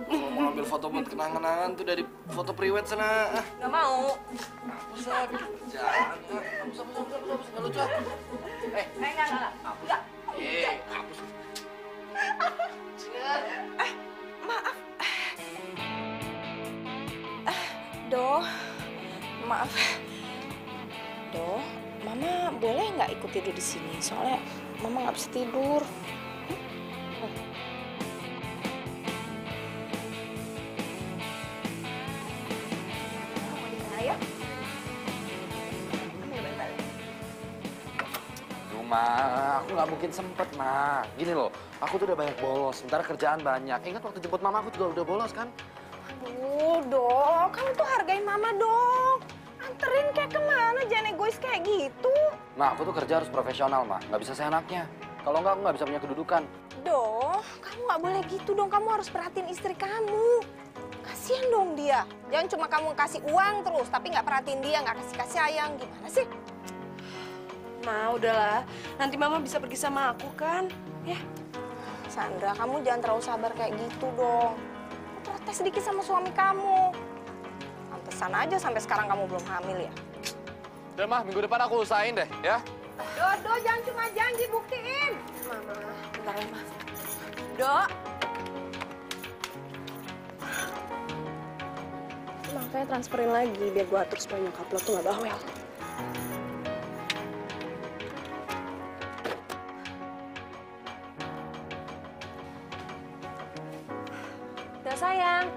C: Kalau mau ambil foto buat kenang-kenangan tuh dari foto priwet sana.
J: Nggak mau.
C: Pusat. Jangan. Pusat. Nggak lucu.
J: Enggak.
C: Hapus.
J: Maaf. Maaf.
B: Mama boleh nggak ikut tidur di sini? Soalnya Mama nggak bisa tidur. Ayo.
C: Ma, aku nggak mungkin sempet, Ma. Gini loh, aku tuh udah banyak bolos, sementara kerjaan banyak. Ingat waktu jemput Mama aku juga udah bolos kan?
B: Aduh, Dok, kamu tuh hargain Mama dong. Anterin kayak kemana, jangan egois kayak gitu.
C: Ma, aku tuh kerja harus profesional, Ma. Nggak bisa seenaknya. Kalau nggak, aku nggak bisa punya kedudukan.
B: Dok, kamu nggak boleh gitu dong. Kamu harus perhatiin istri kamu. Kasian dong dia. Jangan cuma kamu kasih uang terus, tapi nggak perhatiin dia, nggak kasih sayang. Gimana sih?
J: Ma, udahlah. Nanti Mama bisa pergi sama aku kan? Ya.
B: Sandra, kamu jangan terlalu sabar kayak gitu dong. Protes sedikit sama suami kamu. Pantesan aja sampai sekarang kamu belum hamil ya.
C: Udah, Ma, minggu depan aku usahain deh, ya?
B: Dodo, jangan cuma janji, buktiin.
J: Mama, bentar ya, Ma. Dok.
B: Makanya transferin lagi biar gua atur supaya nyokap lo tuh gak bawel. Udah sayang.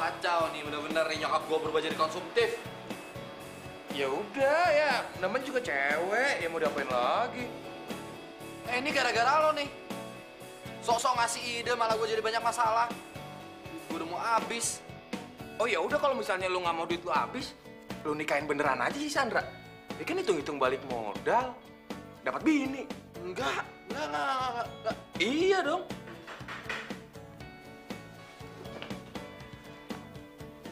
C: Kacau nih, bener-bener nih nyokap gue berubah jadi konsumtif.
A: Ya udah ya, namanya juga cewek, ya mau diapain lagi?
C: Ini gara-gara lo nih. Sok-sok ngasih ide malah gue jadi banyak masalah. gue udah mau habis.
A: Oh ya udah kalau misalnya lu nggak mau duit lu habis, lu nikahin beneran aja sih Sandra. Ya kan hitung-hitung balik modal, dapat bini.
C: Enggak.
A: Iya dong.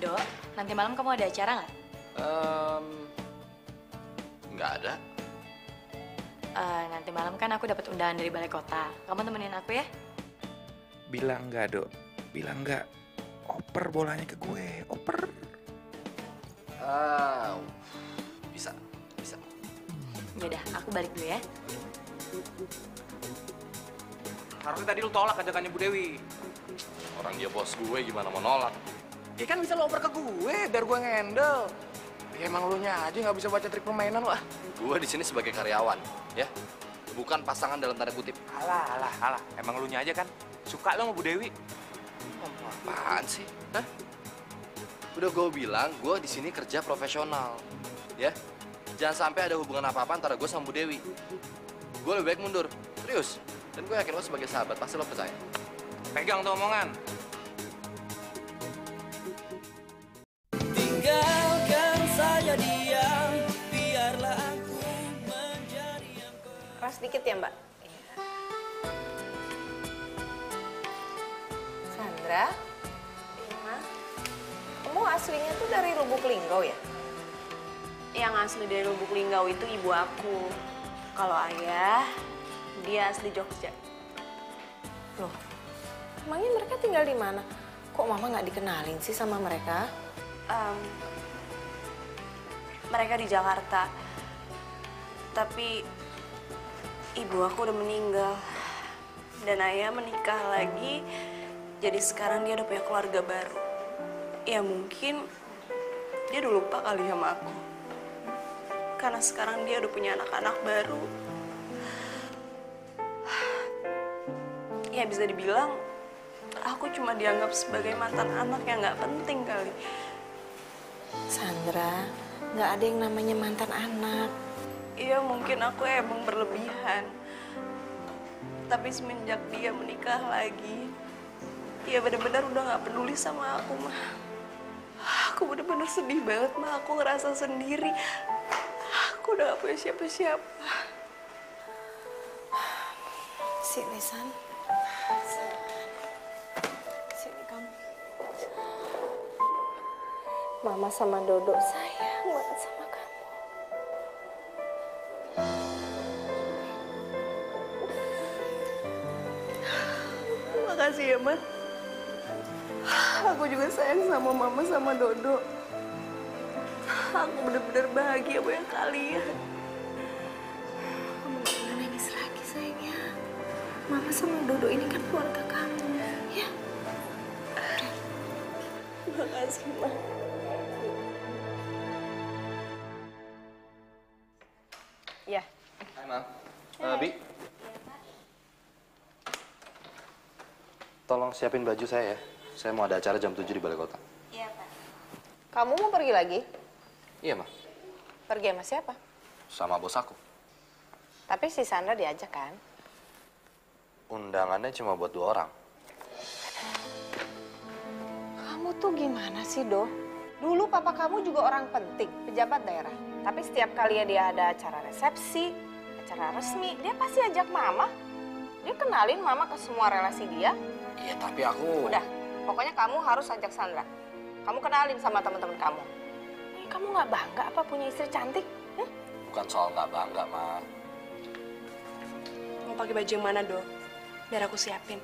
M: Dok, nanti malam kamu ada acara nggak?
C: Nggak ada.
M: Nanti malam kan aku dapat undangan dari balai kota. Kamu temenin aku ya?
A: Bilang enggak, Dok. Bilang enggak. Oper bolanya ke gue, oper.
C: Bisa.
M: Yaudah, aku balik dulu ya.
A: Harusnya tadi lu tolak ajakannya Bu Dewi.
C: Orang dia bos gue, gimana mau nolak?
A: Ya kan bisa lo oper ke gue, biar gue ngendel. Ya emang lu nya aja nggak bisa baca trik permainan lah.
C: Gue di sini sebagai karyawan, ya. Bukan pasangan dalam tanda kutip.
A: Alah. Emang lu nya aja kan suka lo sama Bu Dewi.
C: Apaan sih? Hah? Udah gue bilang, gue di sini kerja profesional, ya. Jangan sampai ada hubungan apa-apa antara gue sama Bu Dewi. Gue lebih baik mundur, serius. Dan gue yakin lo sebagai sahabat, pasti lo percaya.
A: Pegang tuh omongan.
G: Tinggalkan saja dia, biarlah aku menjadi yang
B: Keras dikit ya, Mbak? Sandra? Iya. Kamu aslinya tuh dari Lubuk Linggau ya? Yang asli dari Lubuk Linggau itu ibu aku. Kalau ayah, dia asli Jogja. Loh, emangnya mereka tinggal di mana? Kok mama nggak dikenalin sih sama mereka? Mereka di Jakarta. Tapi ibu aku udah meninggal. Dan ayah menikah lagi. Jadi sekarang dia udah punya keluarga baru. Ya mungkin dia udah lupa kali sama aku. Karena sekarang dia udah punya anak-anak baru. Ya bisa dibilang aku cuma dianggap sebagai mantan anak yang nggak penting kali. Sandra, nggak ada yang namanya mantan anak. Iya mungkin aku emang berlebihan. Tapi semenjak dia menikah lagi, dia benar-benar udah nggak peduli sama aku, mah. Aku benar-benar sedih banget, mah. Aku ngerasa sendiri. Aku udah gak punya siapa-siapa. Sini, San. Sini kamu. Mama sama Dodo sayang banget sama kamu. Makasih ya, Ma. Aku juga sayang sama Mama sama Dodo. Aku benar-benar bahagia punya kalian. Kamu gak boleh nangis lagi, sayangnya. Mama sama Dodo ini kan keluarga kamu, ya? Makasih, Ma. Ya.
C: Hai, Mam. Bi. Tolong siapin baju saya ya. Saya mau ada acara jam 7 di balai kota.
K: Iya, Pak.
B: Kamu mau pergi lagi?
C: Iya, Ma.
B: Pergi sama siapa?
C: Sama bos aku.
B: Tapi si Sandra diajak kan?
C: Undangannya cuma buat 2 orang.
B: Kamu tuh gimana sih, Do? Dulu papa kamu juga orang penting, pejabat daerah. Tapi setiap kali dia ada acara resepsi, acara resmi, dia pasti ajak Mama. Dia kenalin Mama ke semua relasi dia.
C: Iya, tapi aku...
B: Udah, pokoknya kamu harus ajak Sandra. Kamu kenalin sama teman-teman kamu. Kamu nggak bangga apa punya istri cantik?
C: Bukan soal nggak bangga, Ma.
J: Mau pakai baju yang mana, Do? Biar aku siapin.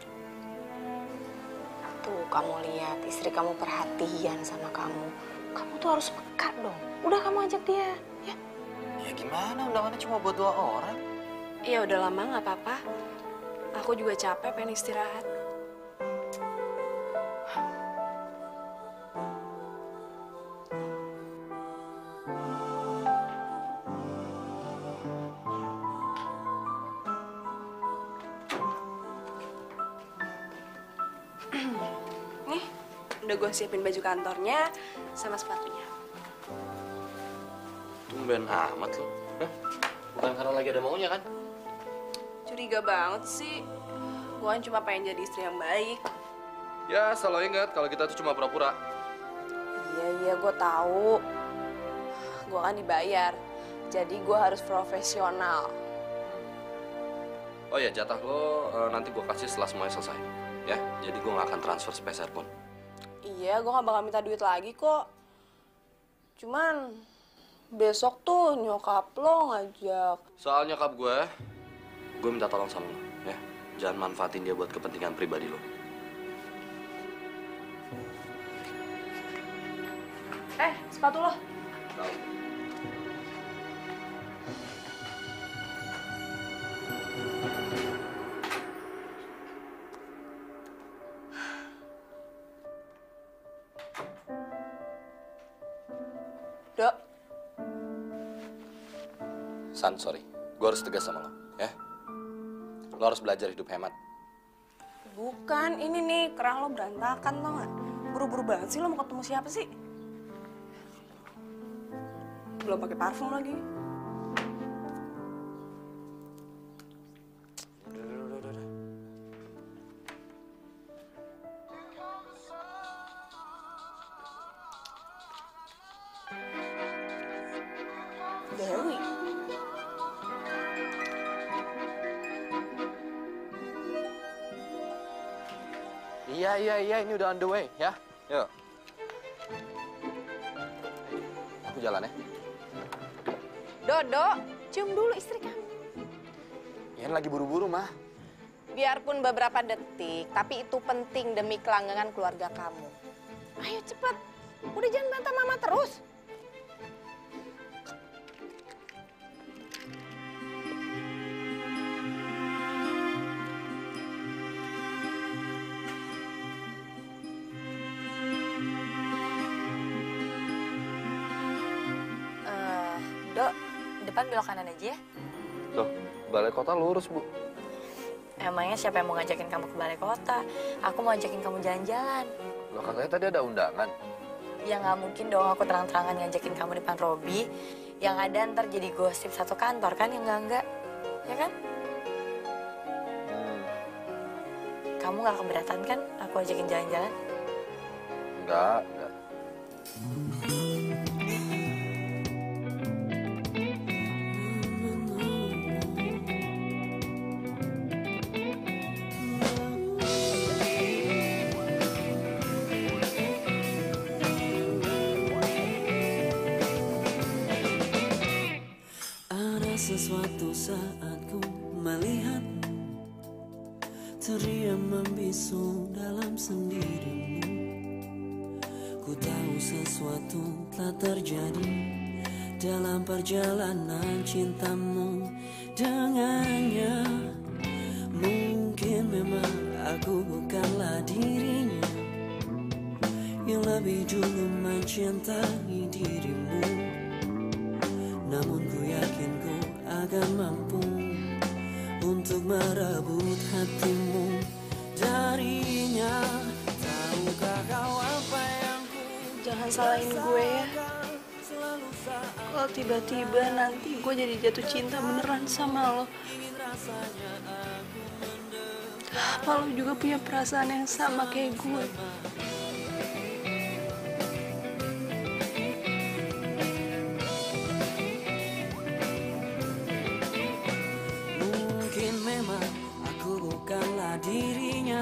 B: Tuh, kamu lihat istri kamu perhatian sama kamu. Kamu tuh harus peka dong. Udah kamu ajak dia, ya?
C: Ya gimana, undangannya cuma buat 2 orang.
J: Iya, udah lama nggak apa-apa. Aku juga capek, pengen istirahat. Nih, udah gue siapin baju kantornya sama sepatunya.
C: Tumben amat lo. Hah? Bukan karena lagi ada maunya kan?
J: Curiga banget sih. Gue kan cuma pengen jadi istri yang baik.
C: Ya, selalu ingat kalau kita tuh cuma pura-pura.
J: Iya, gue tahu. Gue kan dibayar, jadi gue harus profesional.
C: Oh ya, jatah lo nanti gue kasih setelah semuanya selesai. Ya, jadi gue nggak akan transfer sepeser pun.
J: Iya, gue gak bakal minta duit lagi kok. Cuman besok tuh nyokap lo ngajak.
C: Soal nyokap gue minta tolong sama lo. Ya, jangan manfaatin dia buat kepentingan pribadi lo.
J: Sepatu lo. Dok.
C: San, sorry. Gue harus tegas sama lo, ya. Lo harus belajar hidup hemat.
J: Bukan, ini nih kerah lo berantakan tau gak? Buru-buru banget sih lo mau ketemu siapa sih? Belum pakai parfum lagi. Dewi.
C: Iya, ini udah on the way, ya. Yuk. Aku jalan ya.
J: Dodo, cium dulu istri kamu.
C: Ian lagi buru-buru, Mah.
J: Biarpun beberapa detik, tapi itu penting demi kelanggengan keluarga kamu. Ayo cepet, udah jangan bantah mama terus.
M: Dok, depan belok kanan aja ya.
C: Loh, balai kota lurus, Bu.
M: Emangnya siapa yang mau ngajakin kamu ke balai kota? Aku mau ajakin kamu jalan-jalan.
C: Loh, katanya tadi ada undangan.
M: Ya nggak mungkin dong aku terang-terangan ngajakin kamu depan Robi. Yang ada ntar jadi gosip satu kantor kan, yang enggak. Ya kan? Kamu nggak keberatan kan aku ajakin jalan-jalan?
C: Enggak.
G: Sesuatu saat ku melihatmu terdiam membisu dalam sendirimu. Ku tahu sesuatu telah terjadi dalam perjalanan cintamu dengannya. Mungkin memang aku bukanlah dirinya yang lebih dulu mencintai dirimu. Namun ku yakin ku akan mampu untuk merebut hatimu darinya. Tahukah kau apa yang ku...
J: Jangan salahin gue ya. Kalau tiba-tiba nanti gue jadi jatuh cinta beneran sama lo. Apa lo juga punya perasaan yang sama kayak gue?
G: Dirinya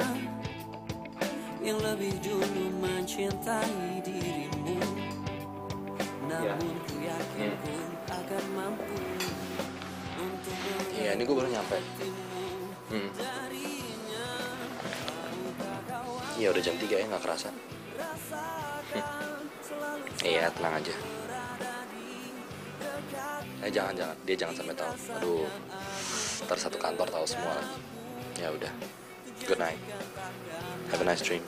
G: yang lebih dulu mencintai dirimu. Namun ku yakin ku akan mampu untuk...
C: Iya, ini gue baru nyampe. Iya, udah jam 3 ya, nggak kerasa. Iya, tenang aja. Jangan. Dia jangan sampai tahu. Aduh, ntar satu kantor tahu semua lagi. Ya udah. Good night. Have a nice dream.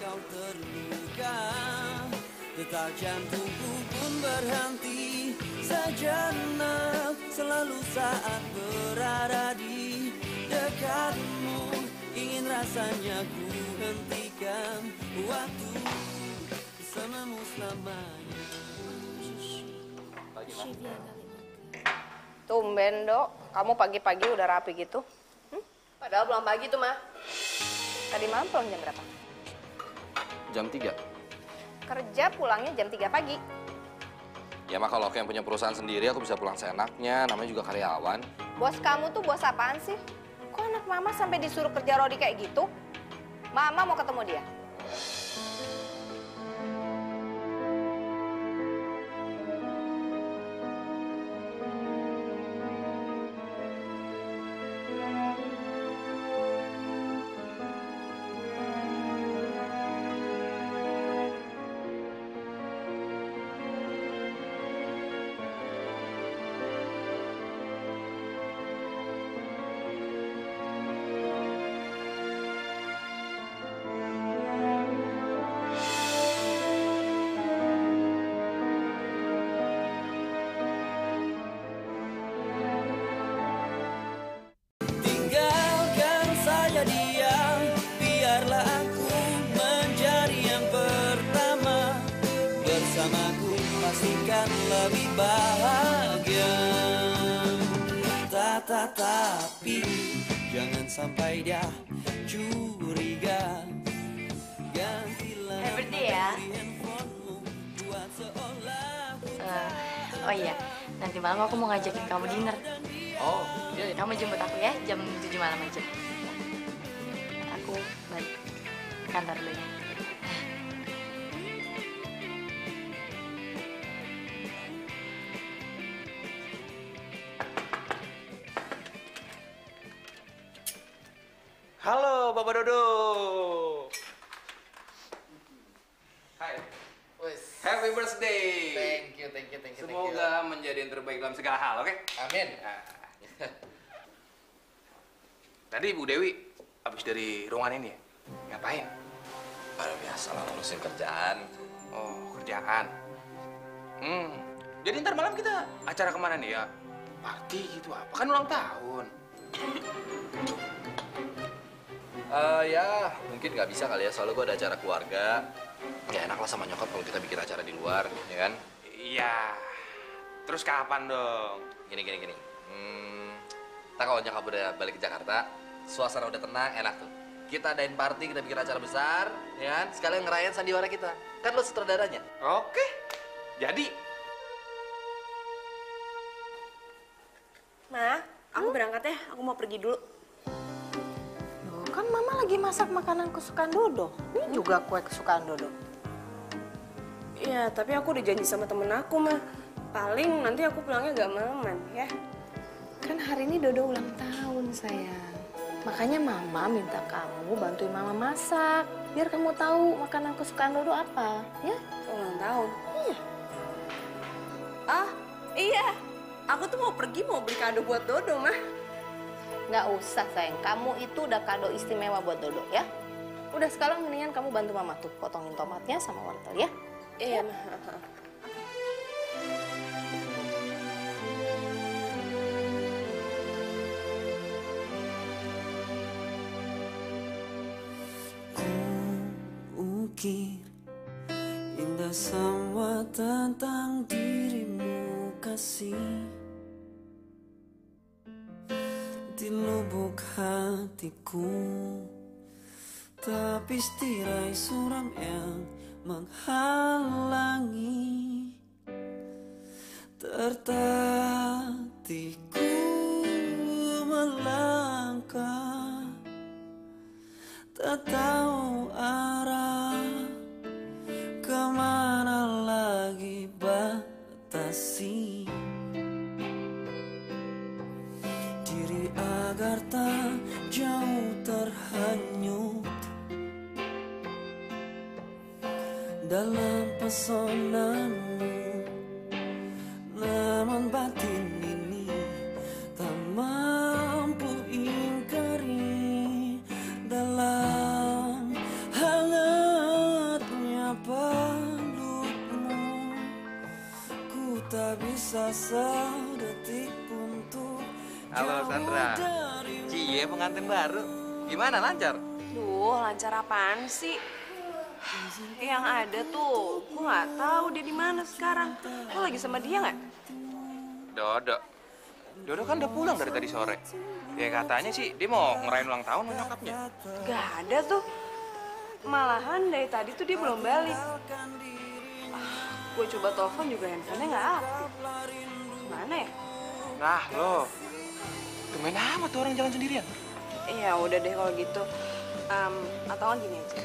G: Detak jantungku pun berhenti sejenak, selalu saat berada di dekatmu. Ingin rasanya ku hentikan waktu bersamamu selamanya.
B: Tumben, Dok. Kamu pagi-pagi udah rapi gitu.
J: Padahal belum pagi tuh, Ma.
B: Tadi malam pulang jam berapa?
C: jam 3.
B: Kerja pulangnya jam 3 pagi.
C: Ya mah kalau aku yang punya perusahaan sendiri, aku bisa pulang seenaknya. Namanya juga karyawan.
B: Bos kamu tuh bos apaan sih? Kok anak mama sampai disuruh kerja Rodi kayak gitu? Mama mau ketemu dia.
G: Tinggalkan saja dia, biarlah aku menjadi yang pertama. Bersamaku pastikan lebih bahagia. Tapi jangan sampai dia curiga. Gantilah
M: Happy ya. Oh iya, nanti malam aku mau ngajakin kamu dinner.
C: Oh, iya.
M: Kamu jemput aku ya, jam 7 malam aja. Aku balik ke kantor dulu ya.
A: Halo, Bapak Dodo. Hai. Happy birthday.
C: Thank you.
A: Semoga menjadi yang terbaik dalam segala hal, oke?
C: Amin.
A: Tadi Bu Dewi habis dari ruangan ini ya? Ngapain?
C: Biasa lah ngurusin kerjaan.
A: Oh, kerjaan. Jadi ntar malam kita acara kemana nih ya? Party gitu apa? Kan ulang tahun.
C: Ya mungkin nggak bisa kali ya, soalnya gue ada acara keluarga. Nggak enak lah sama nyokap kalau kita bikin acara di luar, ya kan?
A: Iya. Terus kapan dong?
C: Gini. Ntar kalau nyokap udah balik ke Jakarta, suasana udah tenang, enak tuh. Kita adain party, kita bikin acara besar, ya kan? Sekalian ngerayain sandiwara kita. Kan lo sutradaranya.
A: Oke. Jadi.
J: Ma, aku berangkat ya. Aku mau pergi dulu.
B: Loh, kan mama lagi masak makanan kesukaan Dodo. Ini juga kue kesukaan Dodo.
J: Iya, tapi aku udah janji sama temen aku, Ma. Paling nanti aku pulangnya agak malaman, ya.
B: Kan hari ini Dodo ulang tahun, sayang. Makanya mama minta kamu bantuin mama masak. Biar kamu tahu makanan kesukaan Dodo apa, ya?
J: Ulang tahun?
B: Iya.
J: Ah, iya. Aku tuh mau pergi, mau beli kado buat Dodo, Ma.
B: Nggak usah, sayang. Kamu itu udah kado istimewa buat Dodo, ya? Udah, sekarang mendingan kamu bantu mama tuh. Potongin tomatnya sama wortel, ya?
J: Iya, Ma.
G: Ukir indah semua tentang dirimu, kasih. Di lubuk hatiku, tapi setirai suram yang menghalangi. Tertatiku melangkah, tak tahu arah kemana lagi batasi diri agar tak jauh terhanyut dalam pesonamu. Namun batin ini tak mampu ingkari dalam hangatnya pelukmu. Ku tak bisa sedetik untuk
A: Halo Sandra. Cie, pengantin baru. Gimana, lancar?
J: Duh, lancar apaan sih? Yang ada tuh, gue nggak tahu dia di mana sekarang. Lo lagi sama dia nggak?
A: Dodo. Dodo kan udah pulang dari tadi sore. Ya katanya sih dia mau ngerayain ulang tahun sama nyokapnya.
J: Gak ada tuh. Malahan dari tadi tuh dia belum balik. Gue coba telepon juga handphonenya nggak aktif. Mana ya?
A: Nah, lo. Tumben amat tuh orang jalan sendirian.
J: Ya udah deh kalau gitu. Atau nggak gini aja.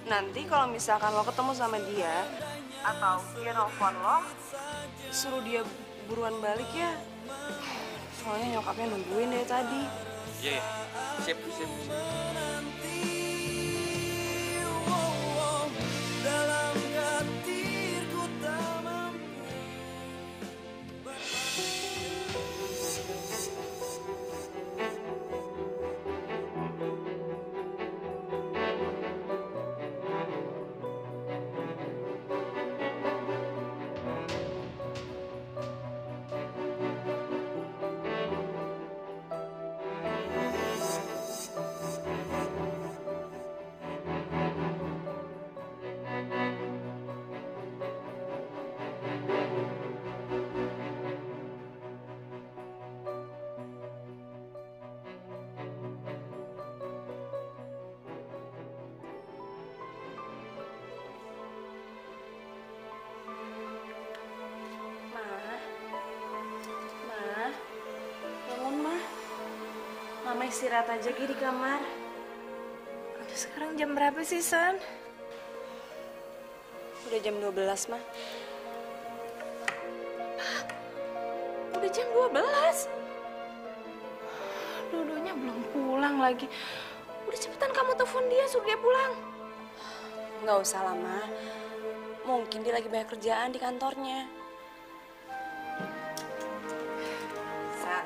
J: Nanti kalau misalkan lo ketemu sama dia, atau dia nelfon lo, suruh dia buruan balik ya. Soalnya nyokapnya nungguin dari tadi.
A: Iya, yeah, sip.
G: Dalam hatiku tak mampu.
J: Mama istirahat aja di kamar.
F: Aduh, sekarang jam berapa sih, San?
J: Udah jam 12, Mah.
F: Udah jam 12? Dodonya belum pulang lagi. Udah cepetan kamu telepon dia, suruh dia pulang.
J: Nggak usah lah, Ma. Mungkin dia lagi banyak kerjaan di kantornya.
B: San,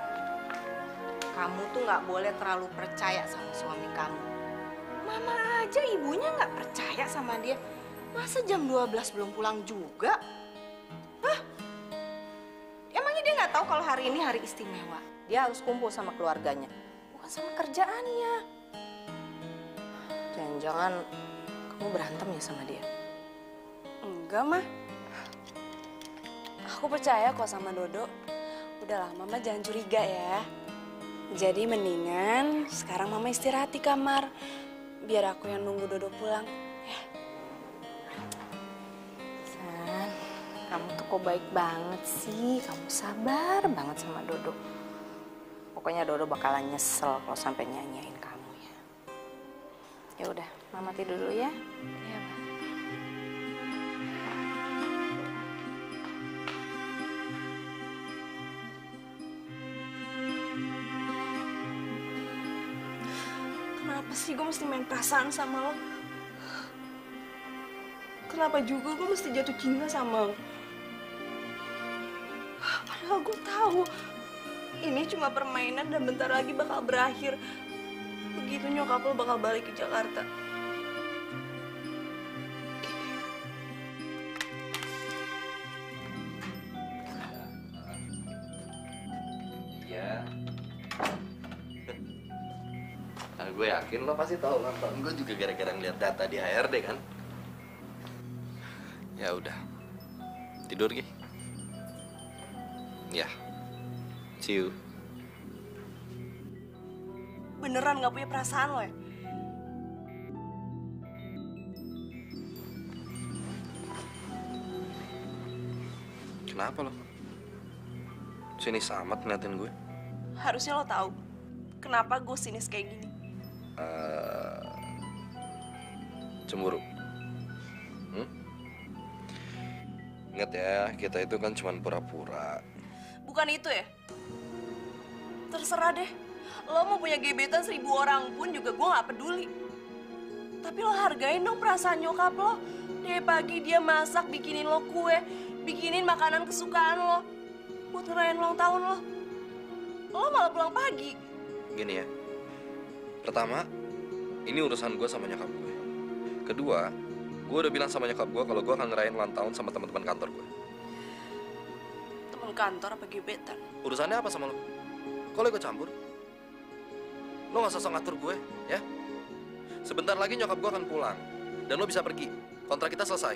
B: kamu tuh nggak boleh terlalu percaya sama suami kamu. Mama aja ibunya nggak percaya sama dia. Masa jam 12 belum pulang juga? Hah? Emangnya dia nggak tahu kalau hari ini hari istimewa? Dia harus kumpul sama keluarganya, bukan sama kerjaannya. Jangan-jangan kamu berantem ya sama dia?
J: Enggak, Mah. Aku percaya kok sama Dodo. Udahlah, Mama jangan curiga ya. Jadi mendingan sekarang Mama istirahat di kamar. Biar aku yang nunggu Dodo pulang. Ya.
B: San, kamu tuh kok baik banget sih. Kamu sabar banget sama Dodo. Pokoknya Dodo bakalan nyesel kalau sampai nyanyain kamu ya. Ya udah, Mama tidur dulu ya.
F: Iya, Ma.
J: Kenapa sih gue mesti main perasaan sama lo? Kenapa juga gue mesti jatuh cinta sama lo? Padahal gue tahu ini cuma permainan dan bentar lagi bakal berakhir. Begitu nyokap lo bakal balik ke Jakarta.
C: Iya. Nah, gue yakin lo pasti tahu nonton gue juga gara-gara ngeliat data di HRD kan. Ya udah, tidur Gi. Ya, see you.
J: Beneran gak punya perasaan lo ya?
C: Kenapa lo? Sini amat ngeliatin gue.
J: Harusnya lo tahu kenapa gue sinis kayak gini.
C: Cemburu. Ingat ya, kita itu kan cuma pura-pura.
J: Bukan itu ya? Terserah deh. Lo mau punya gebetan 1000 orang pun juga gue gak peduli. Tapi lo hargain dong perasaan nyokap lo. Dari pagi dia masak, bikinin lo kue, bikinin makanan kesukaan lo. Buat ngerayain ulang tahun lo. Lo malah pulang pagi.
C: Gini ya. Pertama, ini urusan gue sama nyokap gue. Kedua, gue udah bilang sama nyokap gue kalau gue akan ngerayain ulang tahun sama teman-teman kantor gue.
J: Temen kantor apa gebetan?
C: Urusannya apa sama lo? Kalau ikut campur, lo gak sosok ngatur gue, ya? Sebentar lagi nyokap gue akan pulang. Dan lo bisa pergi. Kontrak kita selesai.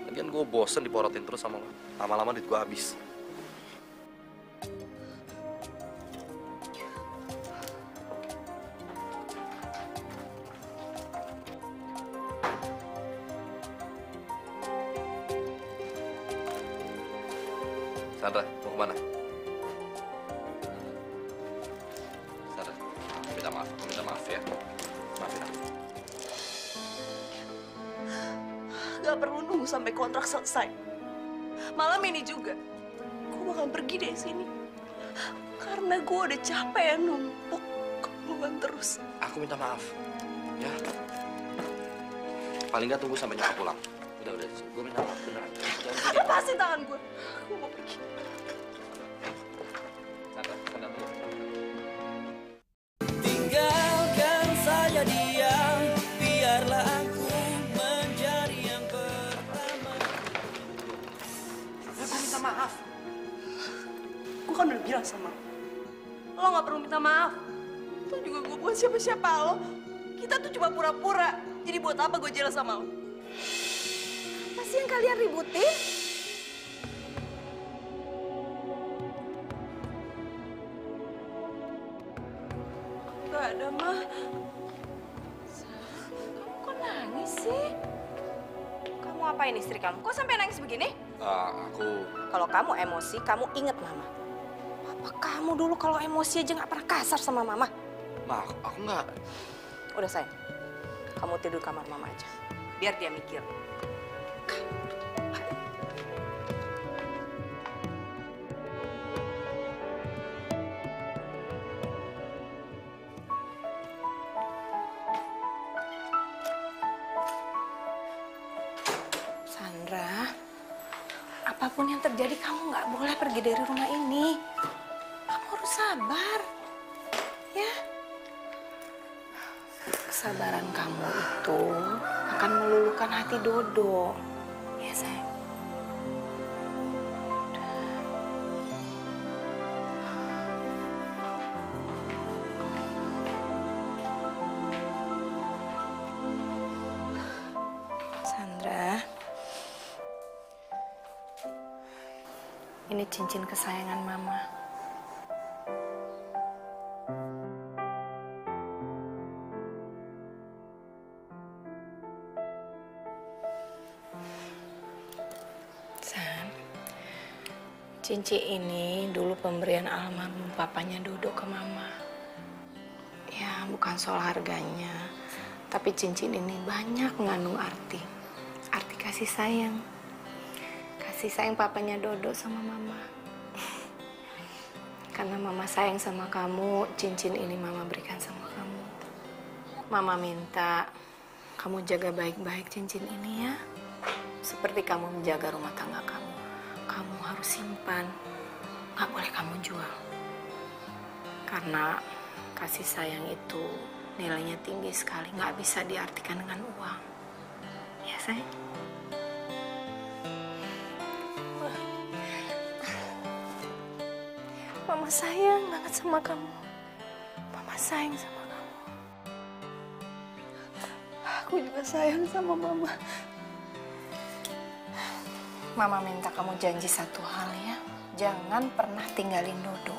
C: Lagian gue bosen diporotin terus sama lo. Lama-lama duit gue habis. Sandra, mau kemana? Sandra, minta maaf ya. Maafin aku.
J: Gak perlu nunggu sampai kontrak selesai. Malam ini juga, gue bakal pergi dari sini. Karena gue udah capek numpuk kebohongan terus.
C: Aku minta maaf, ya. Paling nggak tunggu sampai nyokap pulang. Udah, gue minta maaf beneran.
J: Lepasin tangan gue. Gue mau pergi.
C: Sandra dulu.
G: Tinggalkan saja dia, biarlah aku menjadi yang pertama.
J: Gue minta maaf. Gue kan udah bilang sama lo gak perlu minta maaf. Itu juga gue bukan siapa-siapa lo. Kita tuh cuma pura-pura. Jadi buat apa gue jelas sama lo? Apa sih yang kalian ributin? Gak ada, Ma.
B: Kamu kok nangis sih? Kamu apain istri kamu? Kok sampai nangis begini?
C: Aku...
B: Kalau kamu emosi, kamu inget Mama. Apa kamu dulu kalau emosi aja nggak pernah kasar sama Mama?
C: Ma, aku nggak...
B: Udah sayang, kamu tidur kamar Mama aja. Biar dia mikir. Sandra, apapun yang terjadi kamu nggak boleh pergi dari rumah ini. Kamu harus sabar, ya. Kesabaran kamu itu akan meluluhkan hati Dodo, ya sayang. Sandra, ini cincin kesayangan Mama. San, cincin ini dulu pemberian almarhum papanya Dodo ke Mama. Ya, bukan soal harganya, tapi cincin ini banyak mengandung arti. Arti kasih sayang. Kasih sayang papanya Dodo sama Mama. Karena Mama sayang sama kamu, cincin ini Mama berikan sama kamu. Mama minta kamu jaga baik-baik cincin ini ya. Seperti kamu menjaga rumah tangga kamu. Kamu harus simpan, nggak boleh kamu jual. Karena kasih sayang itu nilainya tinggi sekali, nggak bisa diartikan dengan uang. Ya sayang? Mama sayang banget sama kamu. Mama sayang sama kamu.
J: Aku juga sayang sama Mama.
B: Mama minta kamu janji satu hal ya. Jangan pernah tinggalin Dodo.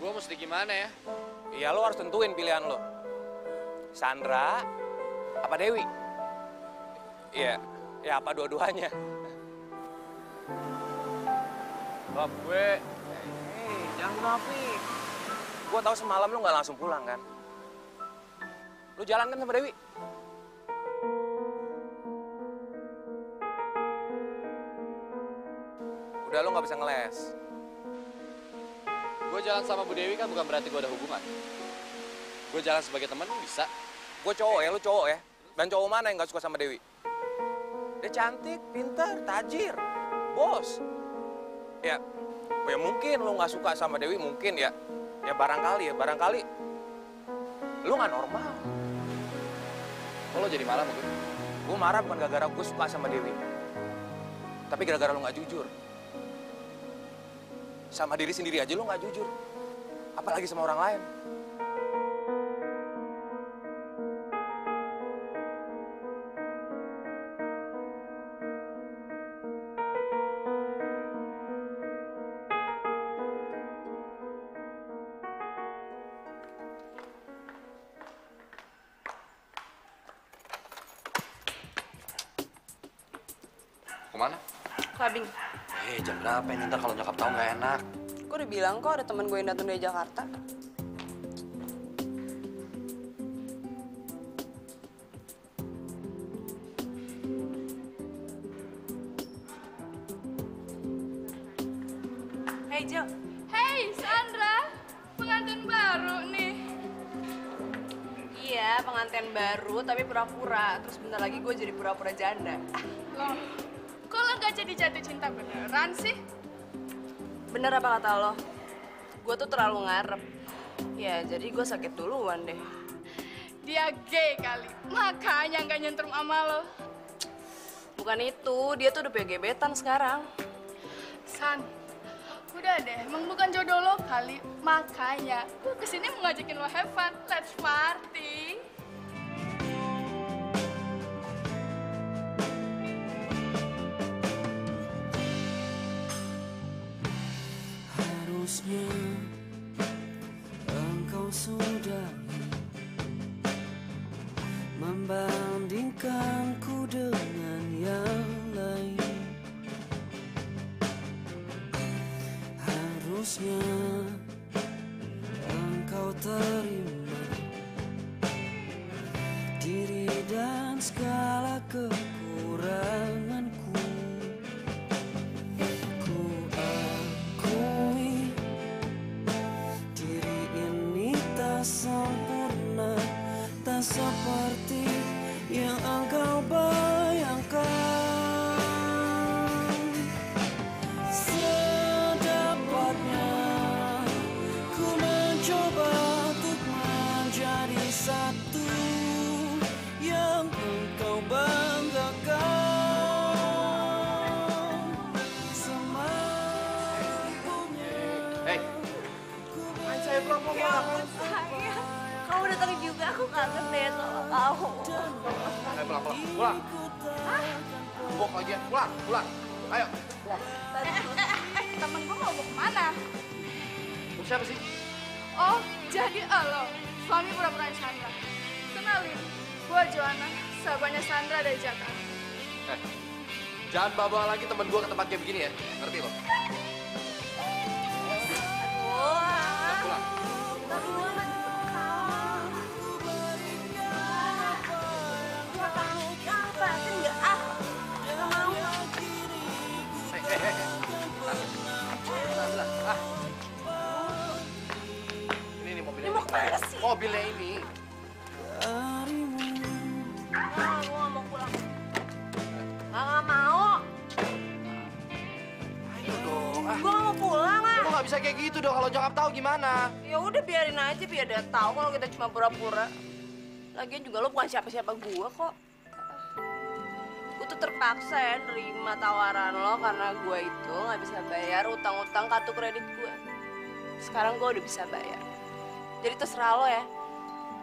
C: Gue mesti gimana ya?
A: Iya, lo harus tentuin pilihan lo. Sandra apa Dewi? Iya, ya apa dua-duanya. Bob, jangan munafik. Gue tahu semalam lo nggak langsung pulang kan? Lo jalan kan sama Dewi? Udah lo nggak bisa ngeles.
C: Gue jalan sama Bu Dewi kan bukan berarti gue ada hubungan. Gue jalan sebagai teman bisa.
A: Gue cowok ya, lo cowok ya. Dan cowok mana yang nggak suka sama Dewi? Dia cantik, pintar, tajir, bos. Ya mungkin lo nggak suka sama Dewi, mungkin ya. Ya barangkali lo nggak normal.
C: Kok lo jadi marah sama gue?
A: Gue marah bukan gara-gara gue suka sama Dewi. Tapi gara-gara lo nggak jujur. Sama diri sendiri aja lo nggak jujur. Apalagi sama orang lain.
C: Kemana?
J: Clubbing.
C: Jam berapa ini? Ntar kalau nyokap tahu nggak enak.
J: Gue udah bilang kok ada temen gue yang datang dari Jakarta. Hey Jo.
F: Hey Sandra, pengantin baru nih.
J: Iya, pengantin baru tapi pura-pura. Terus bentar lagi gue jadi pura-pura janda.
F: Loh, kok lo gak jadi jatuh cinta beneran sih?
J: Bener apa kata lo? Gue tuh terlalu ngarep. Ya, jadi gue sakit duluan deh.
F: Dia gay kali, makanya gak nyentrum sama lo.
J: Bukan itu, dia tuh udah punya gebetan sekarang.
F: San, udah deh, emang bukan jodoh lo kali. Makanya gue kesini mau ngajakin lo have fun. Let's party.
G: Harusnya engkau sudah membandingkanku dengan yang lain. Harusnya engkau terima diri dan segala kekuranganku. Ku akui diri ini tak sempurna, tak seperti yang engkau bayangkan. Sedapatnya ku mencoba untuk menjadi satu yang engkau banggakan. Semampunya.
C: Hey.
J: Main saya pulang. Kamu datang juga, aku kangen deh sama kamu.
C: Ayo pulang. Bok lagi ya, pulang. Ayo.
F: Temen gue mau kemana?
C: Lu siapa sih?
F: Oh, jadi lo, suami pura-pura Sandra. Kenalin, gue Joanna, sahabatnya Sandra dari Jakarta.
C: Jangan bawa lagi temen gue ke tempat kayak begini ya, ngerti lo? Pulang. Ini mobilnya.
J: Mau kemana sih?
C: Mobilnya ini.
J: Gue gak mau pulang. Gak mau.
C: Ayo dong.
J: Gue gak mau pulang, ah.
C: Lo gak bisa kayak gitu dong, kalau nyokap tahu gimana?
J: Ya udah biarin aja, biar dia tahu kalau kita cuma pura-pura. Lagian juga lo bukan siapa-siapa gue kok. Gue tuh terpaksa ya nerima tawaran lo karena gue itu nggak bisa bayar utang-utang kartu kredit gue. Sekarang gue udah bisa bayar. Jadi terserah lo ya.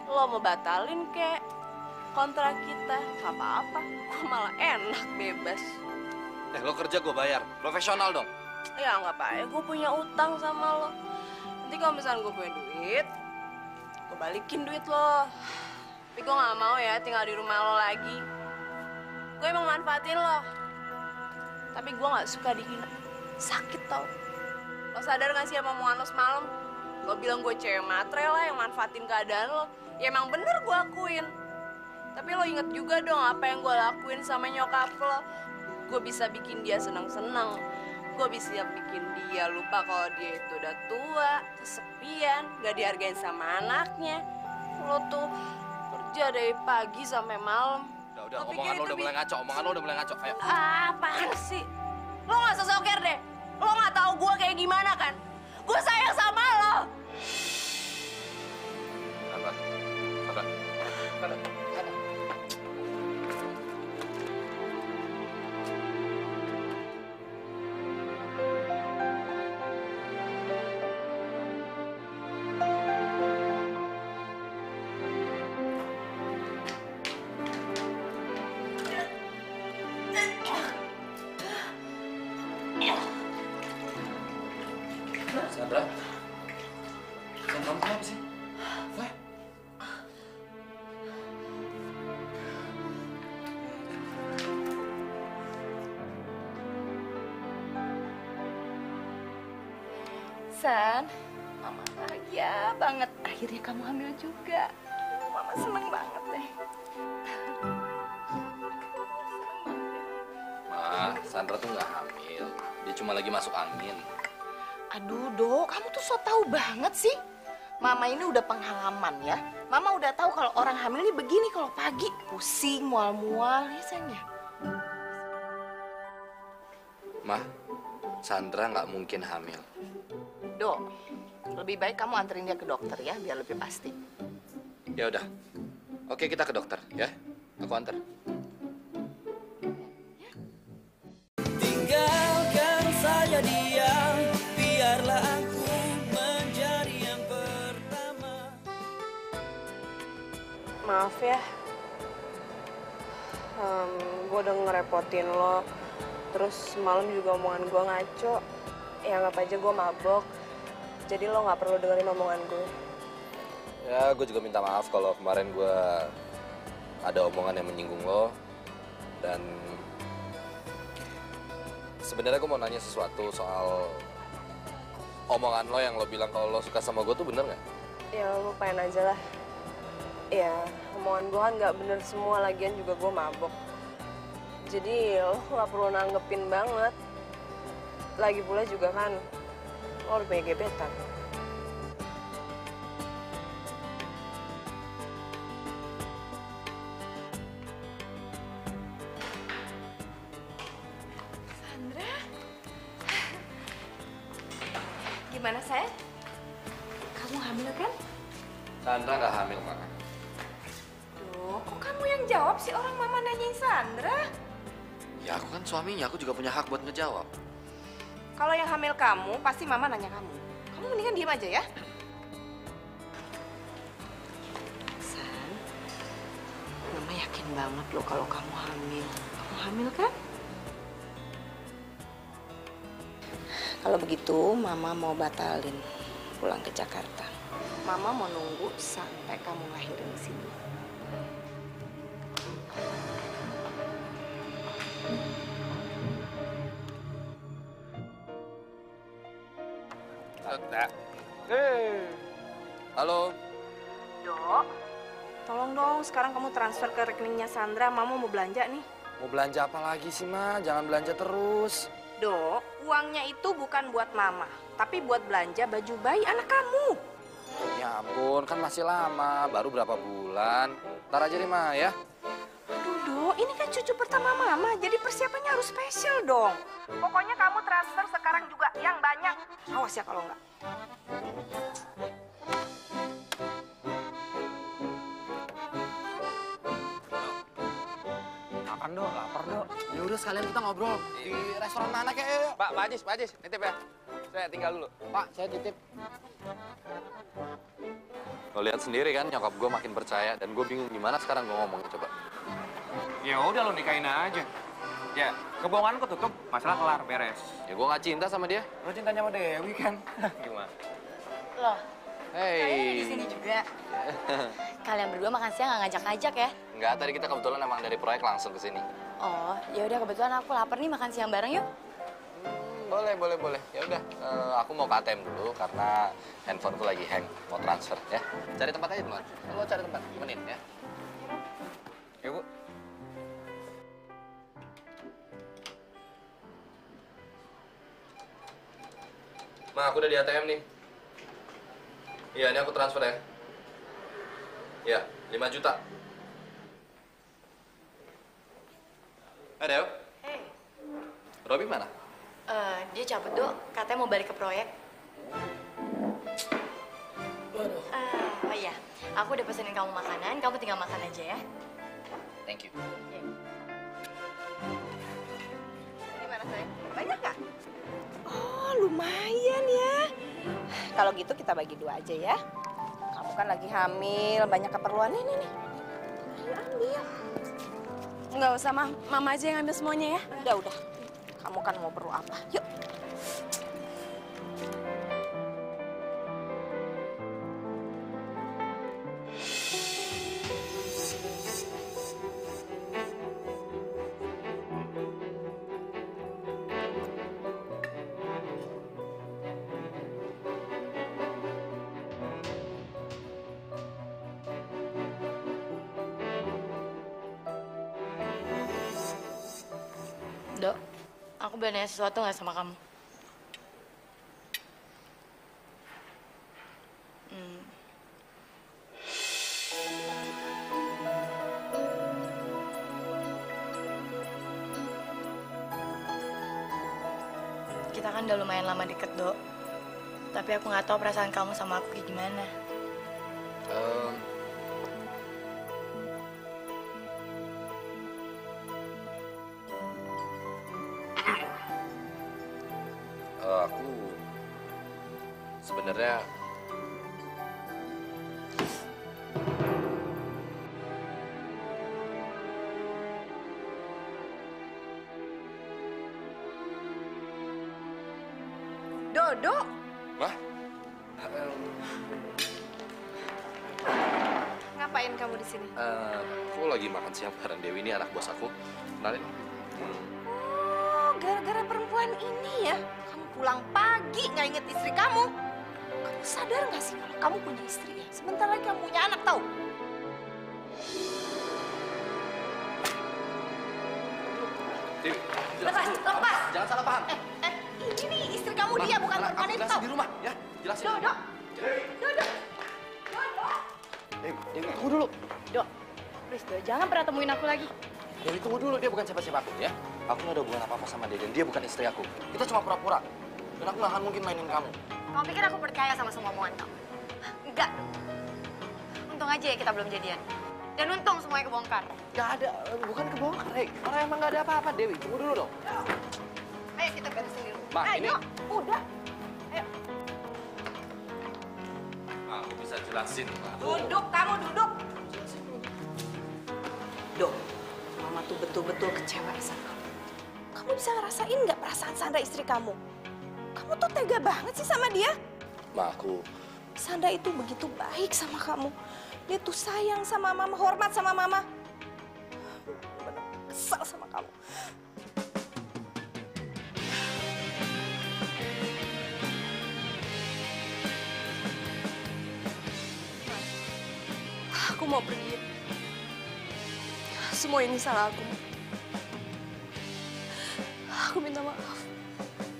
J: Lo mau batalin kek kontrak kita, nggak apa-apa. Gue malah enak bebas.
C: Lo kerja gue bayar, profesional dong.
J: Ya nggak apa-apa, gue punya utang sama lo. Nanti kalau misalnya gue punya duit, gue balikin duit lo. Tapi gue nggak mau ya tinggal di rumah lo lagi. Gue emang manfaatin lo. Tapi gue nggak suka dihina. Sakit tau. Lo sadar gak sih sama omongan lo semalam? Lo bilang gue cewek matre lah yang manfaatin keadaan lo. Ya emang bener gue akuin. Tapi lo inget juga dong apa yang gue lakuin sama nyokap lo. Gue bisa bikin dia seneng-seneng. Gue bisa bikin dia lupa kalau dia itu udah tua, kesepian, gak dihargain sama anaknya. Lo tuh kerja dari pagi sampai malam.
C: Udah, omongan lo udah mulai ngaco, ayo.
J: Apaan sih? Lo gak sesoker deh. Lo gak tahu gue kayak gimana kan? Gue sayang sama lo.
C: Sabar. Sandra? Kamu kenapa sih? Wah?
M: San, Mama bahagia banget. Akhirnya kamu hamil juga. Mama seneng banget deh.
C: Ma, Sandra tuh nggak hamil. Dia cuma lagi masuk angin.
B: Aduh, Dok, kamu tuh so tahu banget sih. Mama ini udah pengalaman ya. Mama udah tahu kalau orang hamil ini begini kalau pagi pusing, mual-mual, ya sayang ya.
C: Ma, Sandra nggak mungkin hamil.
B: Dok, lebih baik kamu anterin dia ke dokter ya, biar lebih pasti.
C: Ya udah. Oke, kita ke dokter ya. Aku antar.
G: Tinggalkan saja dia, biarlah aku menjadi yang pertama.
J: Maaf ya, gue udah ngerepotin lo. Terus semalam juga omongan gue ngaco. Ya anggap aja gue mabok. Jadi lo nggak perlu dengerin omongan gue.
C: Ya, gue juga minta maaf kalau kemarin gue ada omongan yang menyinggung lo. Dan sebenarnya gue mau nanya sesuatu soal omongan lo yang lo bilang kalau lo suka sama gue tuh bener nggak?
J: Ya lo lupain aja lah. Ya omongan gue kan nggak bener semua, lagian juga gue mabok. Jadi lo nggak perlu nanggepin banget. Lagi pula juga kan lo udah punya gebetan.
M: Sandra? Gimana, sayang? Kamu hamil kan?
C: Sandra nggak hamil, Ma.
M: Duh, kok kamu yang jawab sih? Orang Mama nanyain Sandra.
C: Ya, aku kan suaminya, aku juga punya hak buat ngejawab.
B: Kalau yang hamil kamu, pasti Mama nanya kamu. Kamu mendingan diem aja ya. San, Mama yakin banget loh kalau kamu hamil. Kamu hamil kan? Kalau begitu, Mama mau batalin pulang ke Jakarta. Mama mau nunggu sampai kamu lahirin di sini.
C: Halo.
B: Dok, tolong dong sekarang kamu transfer ke rekeningnya Sandra. Mama mau belanja nih.
C: Mau belanja apa lagi sih, Ma? Jangan belanja terus.
B: Dok, uangnya itu bukan buat Mama, tapi buat belanja baju bayi anak kamu.
C: Ya ampun, kan masih lama. Baru berapa bulan. Ntar aja deh, Ma, ya.
B: Aduh, Dok, ini kan cucu pertama Mama, jadi persiapannya harus spesial dong. Pokoknya kamu transfer sekarang juga yang banyak. Awas ya kalau enggak.
A: Makan dong, lapar dong.
C: Ya udah sekalian kita ngobrol di restoran mana kayak.
A: Pak Ajis, nitip ya. Saya tinggal dulu.
C: Pak, saya titip. Lo lihat sendiri kan, nyokap gue makin percaya dan gue bingung gimana sekarang gue ngomongnya coba.
A: Ya udah lo nikahin aja. Ya, kebohongan ketutup, masalah kelar, beres.
C: Ya gue nggak cinta sama dia.
A: Lo cintanya sama Dewi kan? Gimana?
M: Loh,
C: Hey.
M: kalian di sini juga. Kalian berdua makan siang nggak ngajak-ngajak ya?
C: Enggak, tadi kita kebetulan emang dari proyek langsung ke sini.
M: Oh, ya udah kebetulan aku lapar nih, makan siang bareng yuk.
C: Boleh. Ya udah, aku mau ke ATM dulu karena handphoneku lagi hang, mau transfer ya. Cari tempat aja teman. Lo cari tempat, temenin ya.
A: Ya, Bu.
C: Ma, aku udah di ATM nih. Iya, ini aku transfer ya. Iya, 5 juta. Ada.
M: Hey.
C: Robi mana?
M: Dia cabut dulu, katanya mau balik ke proyek. Oh iya, aku udah pesenin kamu makanan, kamu tinggal makan aja ya.
C: Thank you.
B: Gimana sayang? Banyak nggak? Oh, lumayan ya. Kalau gitu kita bagi 2 aja ya. Kamu kan lagi hamil, banyak keperluan. Nih. Ayo ambil.
J: Nggak usah, Mama aja yang ambil semuanya ya.
B: Udah. Kamu kan mau perlu apa? Yuk.
M: Dok, aku boleh nanya sesuatu nggak sama kamu? Kita kan udah lumayan lama deket, Dok. Tapi aku nggak tahu perasaan kamu sama aku kayak gimana.
C: Aku sebenarnya
B: Dodo,
C: Mah?
B: ngapain kamu di sini?
C: Aku lagi makan siang bareng Dewi, ini anak bos aku. Kenalin.
B: Oh, gara-gara perempuan ini ya? Kamu pulang pagi nggak inget istri kamu? Kamu sadar nggak sih kalau kamu punya istri ya? Sebentar lagi kamu punya anak, tahu?
C: Dewi,
B: Lepas, lepas.
C: Jangan salah paham.
B: Ini nih istri kamu, dia bukan perempuan itu,
C: jelasin
B: tahu?
C: di rumah, ya. Jelasin.
B: Dodo, Dodo.
C: Dewi, tunggu dulu.
M: Dok, please, Dok, jangan pernah temuin aku lagi.
C: Dewi, tunggu dulu. Dia bukan siapa-siapa aku, ya. Aku nggak ada hubungan apa-apa sama dia, dan dia bukan istri aku. Kita cuma pura-pura. Dan aku nggak akan mungkin mainin kamu.
M: Kamu pikir aku percaya sama semua omongan kamu? Enggak. Untung aja ya kita belum jadian. Dan untung semuanya kebongkar.
C: Nggak ada, bukan kebongkar, Rey. Orang emang nggak ada apa-apa, Dewi. Tunggu dulu dong.
B: Ayo kita beresin di rumah.
C: Ma, ini...
B: Udah. Ayo.
C: Aku bisa jelasin, Ma.
B: Duduk, kamu duduk. Dok, Mama tuh betul-betul kecewa sama kamu. Kamu bisa ngerasain nggak perasaan Sandra istri kamu? Kamu tuh tega banget sih sama dia.
C: Ma, aku...
B: Sandra itu begitu baik sama kamu. Dia tuh sayang sama Mama, hormat sama Mama. Bener kesel sama kamu. Aku mau pergi. Semua ini salah aku. Aku minta maaf.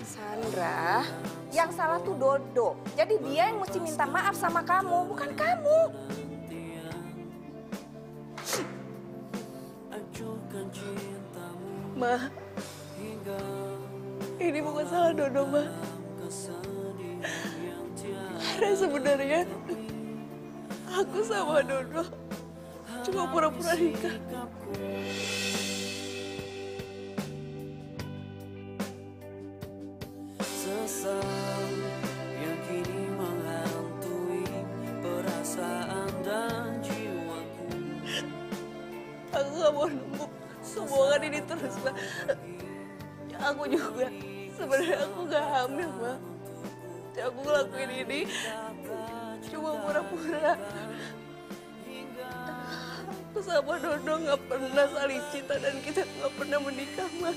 B: Sandra, yang salah tuh Dodo. Jadi dia yang mesti minta maaf sama kamu, bukan kamu. Ma, ini bukan salah Dodo, Ma. Karena sebenarnya aku sama Dodo cuma pura-pura nikah.
G: Sesal yang kini menghantui perasaan dan jiwaku.
B: Aku gak mau nunggu hubungan ini terus, Ma. Aku juga, sebenarnya aku gak hamil, Ma. Aku ngelakuin ini cuma pura-pura. Aku sama Dodo gak pernah saling cinta dan kita gak pernah menikah, Ma.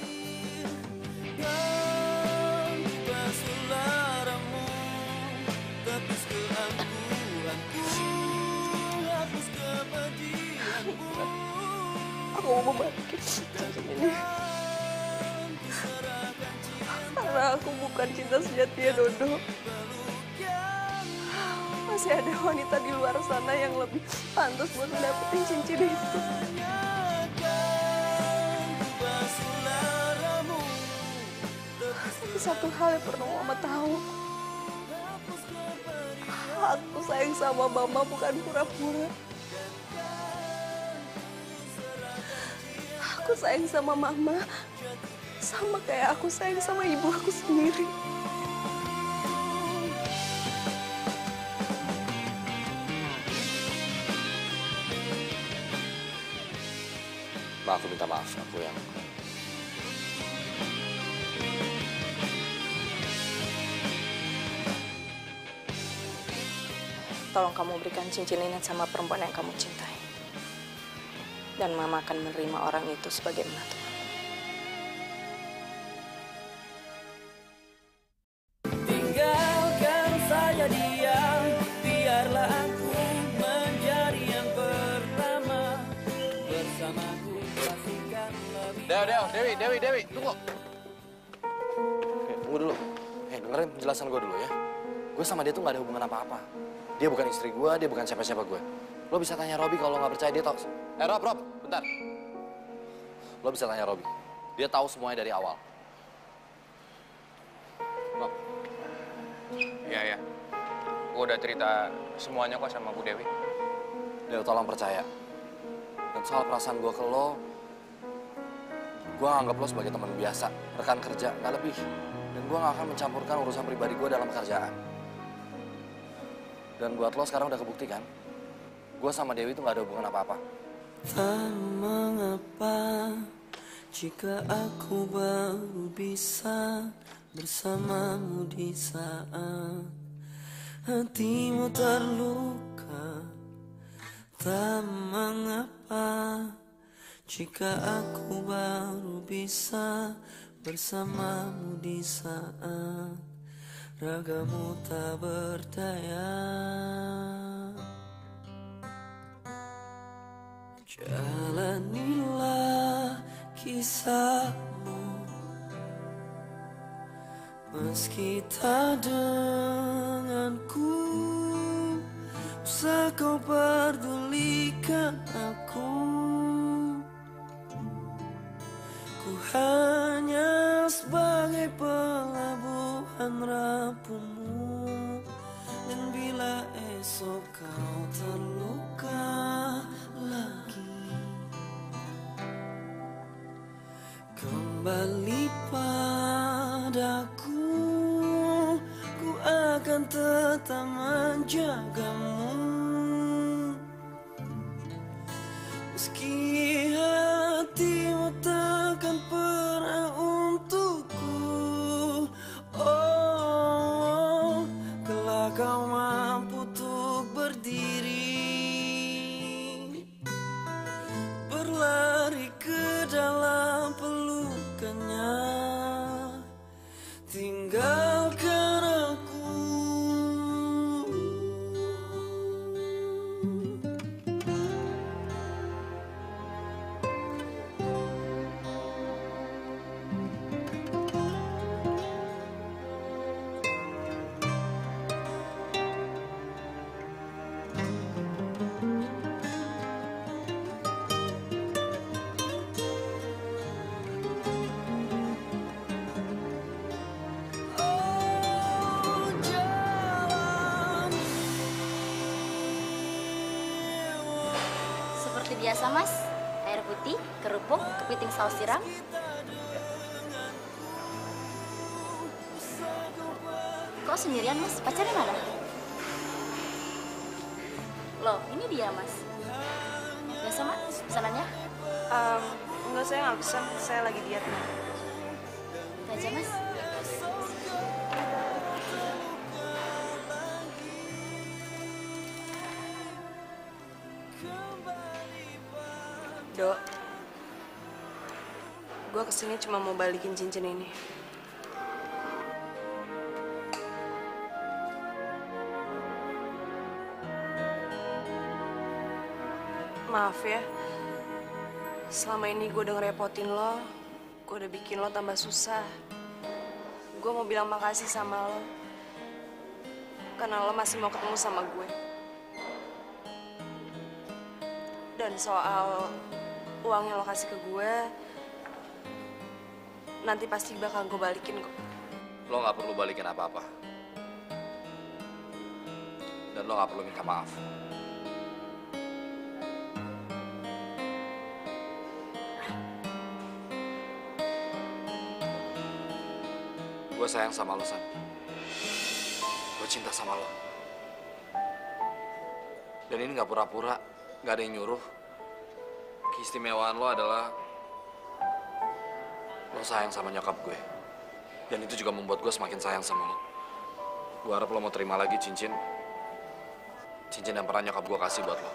G: Laramu, tepis keangguranku, hapus kebencianmu.
B: Aku mau balikin cincin ini. Karena aku bukan cinta sejatinya Dodo. Masih ada wanita di luar sana yang lebih pantas buat dapetin cincin itu. Tapi satu hal yang perlu Mama tahu. Aku sayang sama Mama bukan pura-pura. Aku sayang sama Mama sama kayak aku sayang sama ibu aku sendiri.
C: Ma, aku minta maaf. Aku yang...
B: Tolong kamu berikan cincin ini sama perempuan yang kamu cintai. Dan Mama akan menerima orang itu sebagai menantu.
G: Tinggalkan saja dia, biarlah aku menjadi yang pertama. Bersamaku pastikan lebih
C: Dewi, tunggu. Oke, tunggu dulu. Dengerin penjelasan gue dulu ya. Gue sama dia tuh gak ada hubungan apa-apa. Dia bukan istri gue, dia bukan siapa-siapa gue. Lo bisa tanya Robi kalau nggak percaya, dia tahu. Rob, bentar. Lo bisa tanya Robi. Dia tahu semuanya dari awal. Rob.
A: Iya. Gue udah cerita semuanya kok sama Bu Dewi.
C: Dew, tolong percaya. Dan soal perasaan gue ke lo, gue anggap lo sebagai teman biasa, rekan kerja, nggak lebih. Dan gue nggak akan mencampurkan urusan pribadi gue dalam pekerjaan. Dan buat lo sekarang udah kebukti kan? Gue sama Dewi itu nggak ada hubungan apa-apa.
G: Tak mengapa jika aku baru bisa bersamamu di saat hatimu terluka. Tak mengapa jika aku baru bisa bersamamu di saat ragamu tak berdaya. Jalanilah kisahmu meski tak denganku. Usah kau pedulikan aku. Ku hanya sebagai pelabuhan rapuhmu. Dan bila esok kau terluka lagi, kembali padaku. Ku akan tetap menjagamu. Meski hatimu takkan pernah untukku. Oh, kelak kau mampu untuk berdiri, berlari ke dalam pelukannya, tinggalkan aku.
K: Seperti biasa, Mas. Air putih, kerupuk, kepiting saus siram. Kok sendirian, Mas? Pacarnya mana? Loh, ini dia, Mas. Biasa, Mas, pesanannya?
J: Enggak, saya nggak pesan. Saya lagi diet.
K: Itu aja, Mas.
J: Dok, gue kesini cuma mau balikin cincin ini. Maaf ya, selama ini gue udah ngerepotin lo, gue udah bikin lo tambah susah. Gue mau bilang makasih sama lo, karena lo masih mau ketemu sama gue. Dan soal uang yang lo kasih ke gue, nanti pasti bakal gue balikin kok.
C: Lo nggak perlu balikin apa-apa. Dan lo nggak perlu minta maaf. Gue sayang sama lo, San. Gue cinta sama lo. Dan ini nggak pura-pura, nggak ada yang nyuruh. Keistimewaan lo adalah lo sayang sama nyokap gue. Dan itu juga membuat gue semakin sayang sama lo. Gue harap lo mau terima lagi cincin yang pernah nyokap gue kasih buat lo.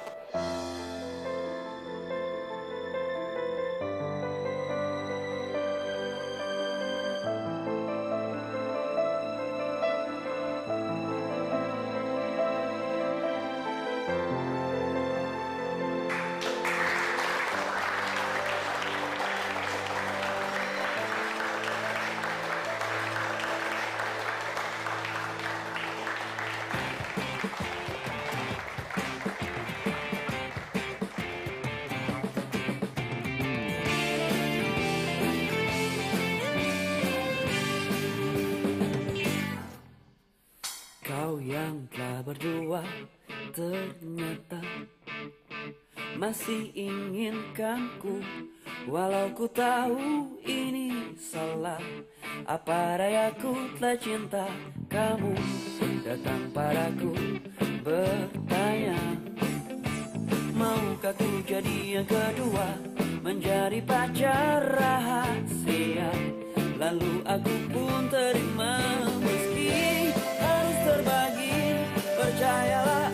G: masih inginkanku. Walau ku tahu ini salah, apa dayaku telah cinta kamu datang padaku bertanya, maukah ku jadi yang kedua, menjadi pacar rahasia. Lalu aku pun terima meski harus terbagi, percayalah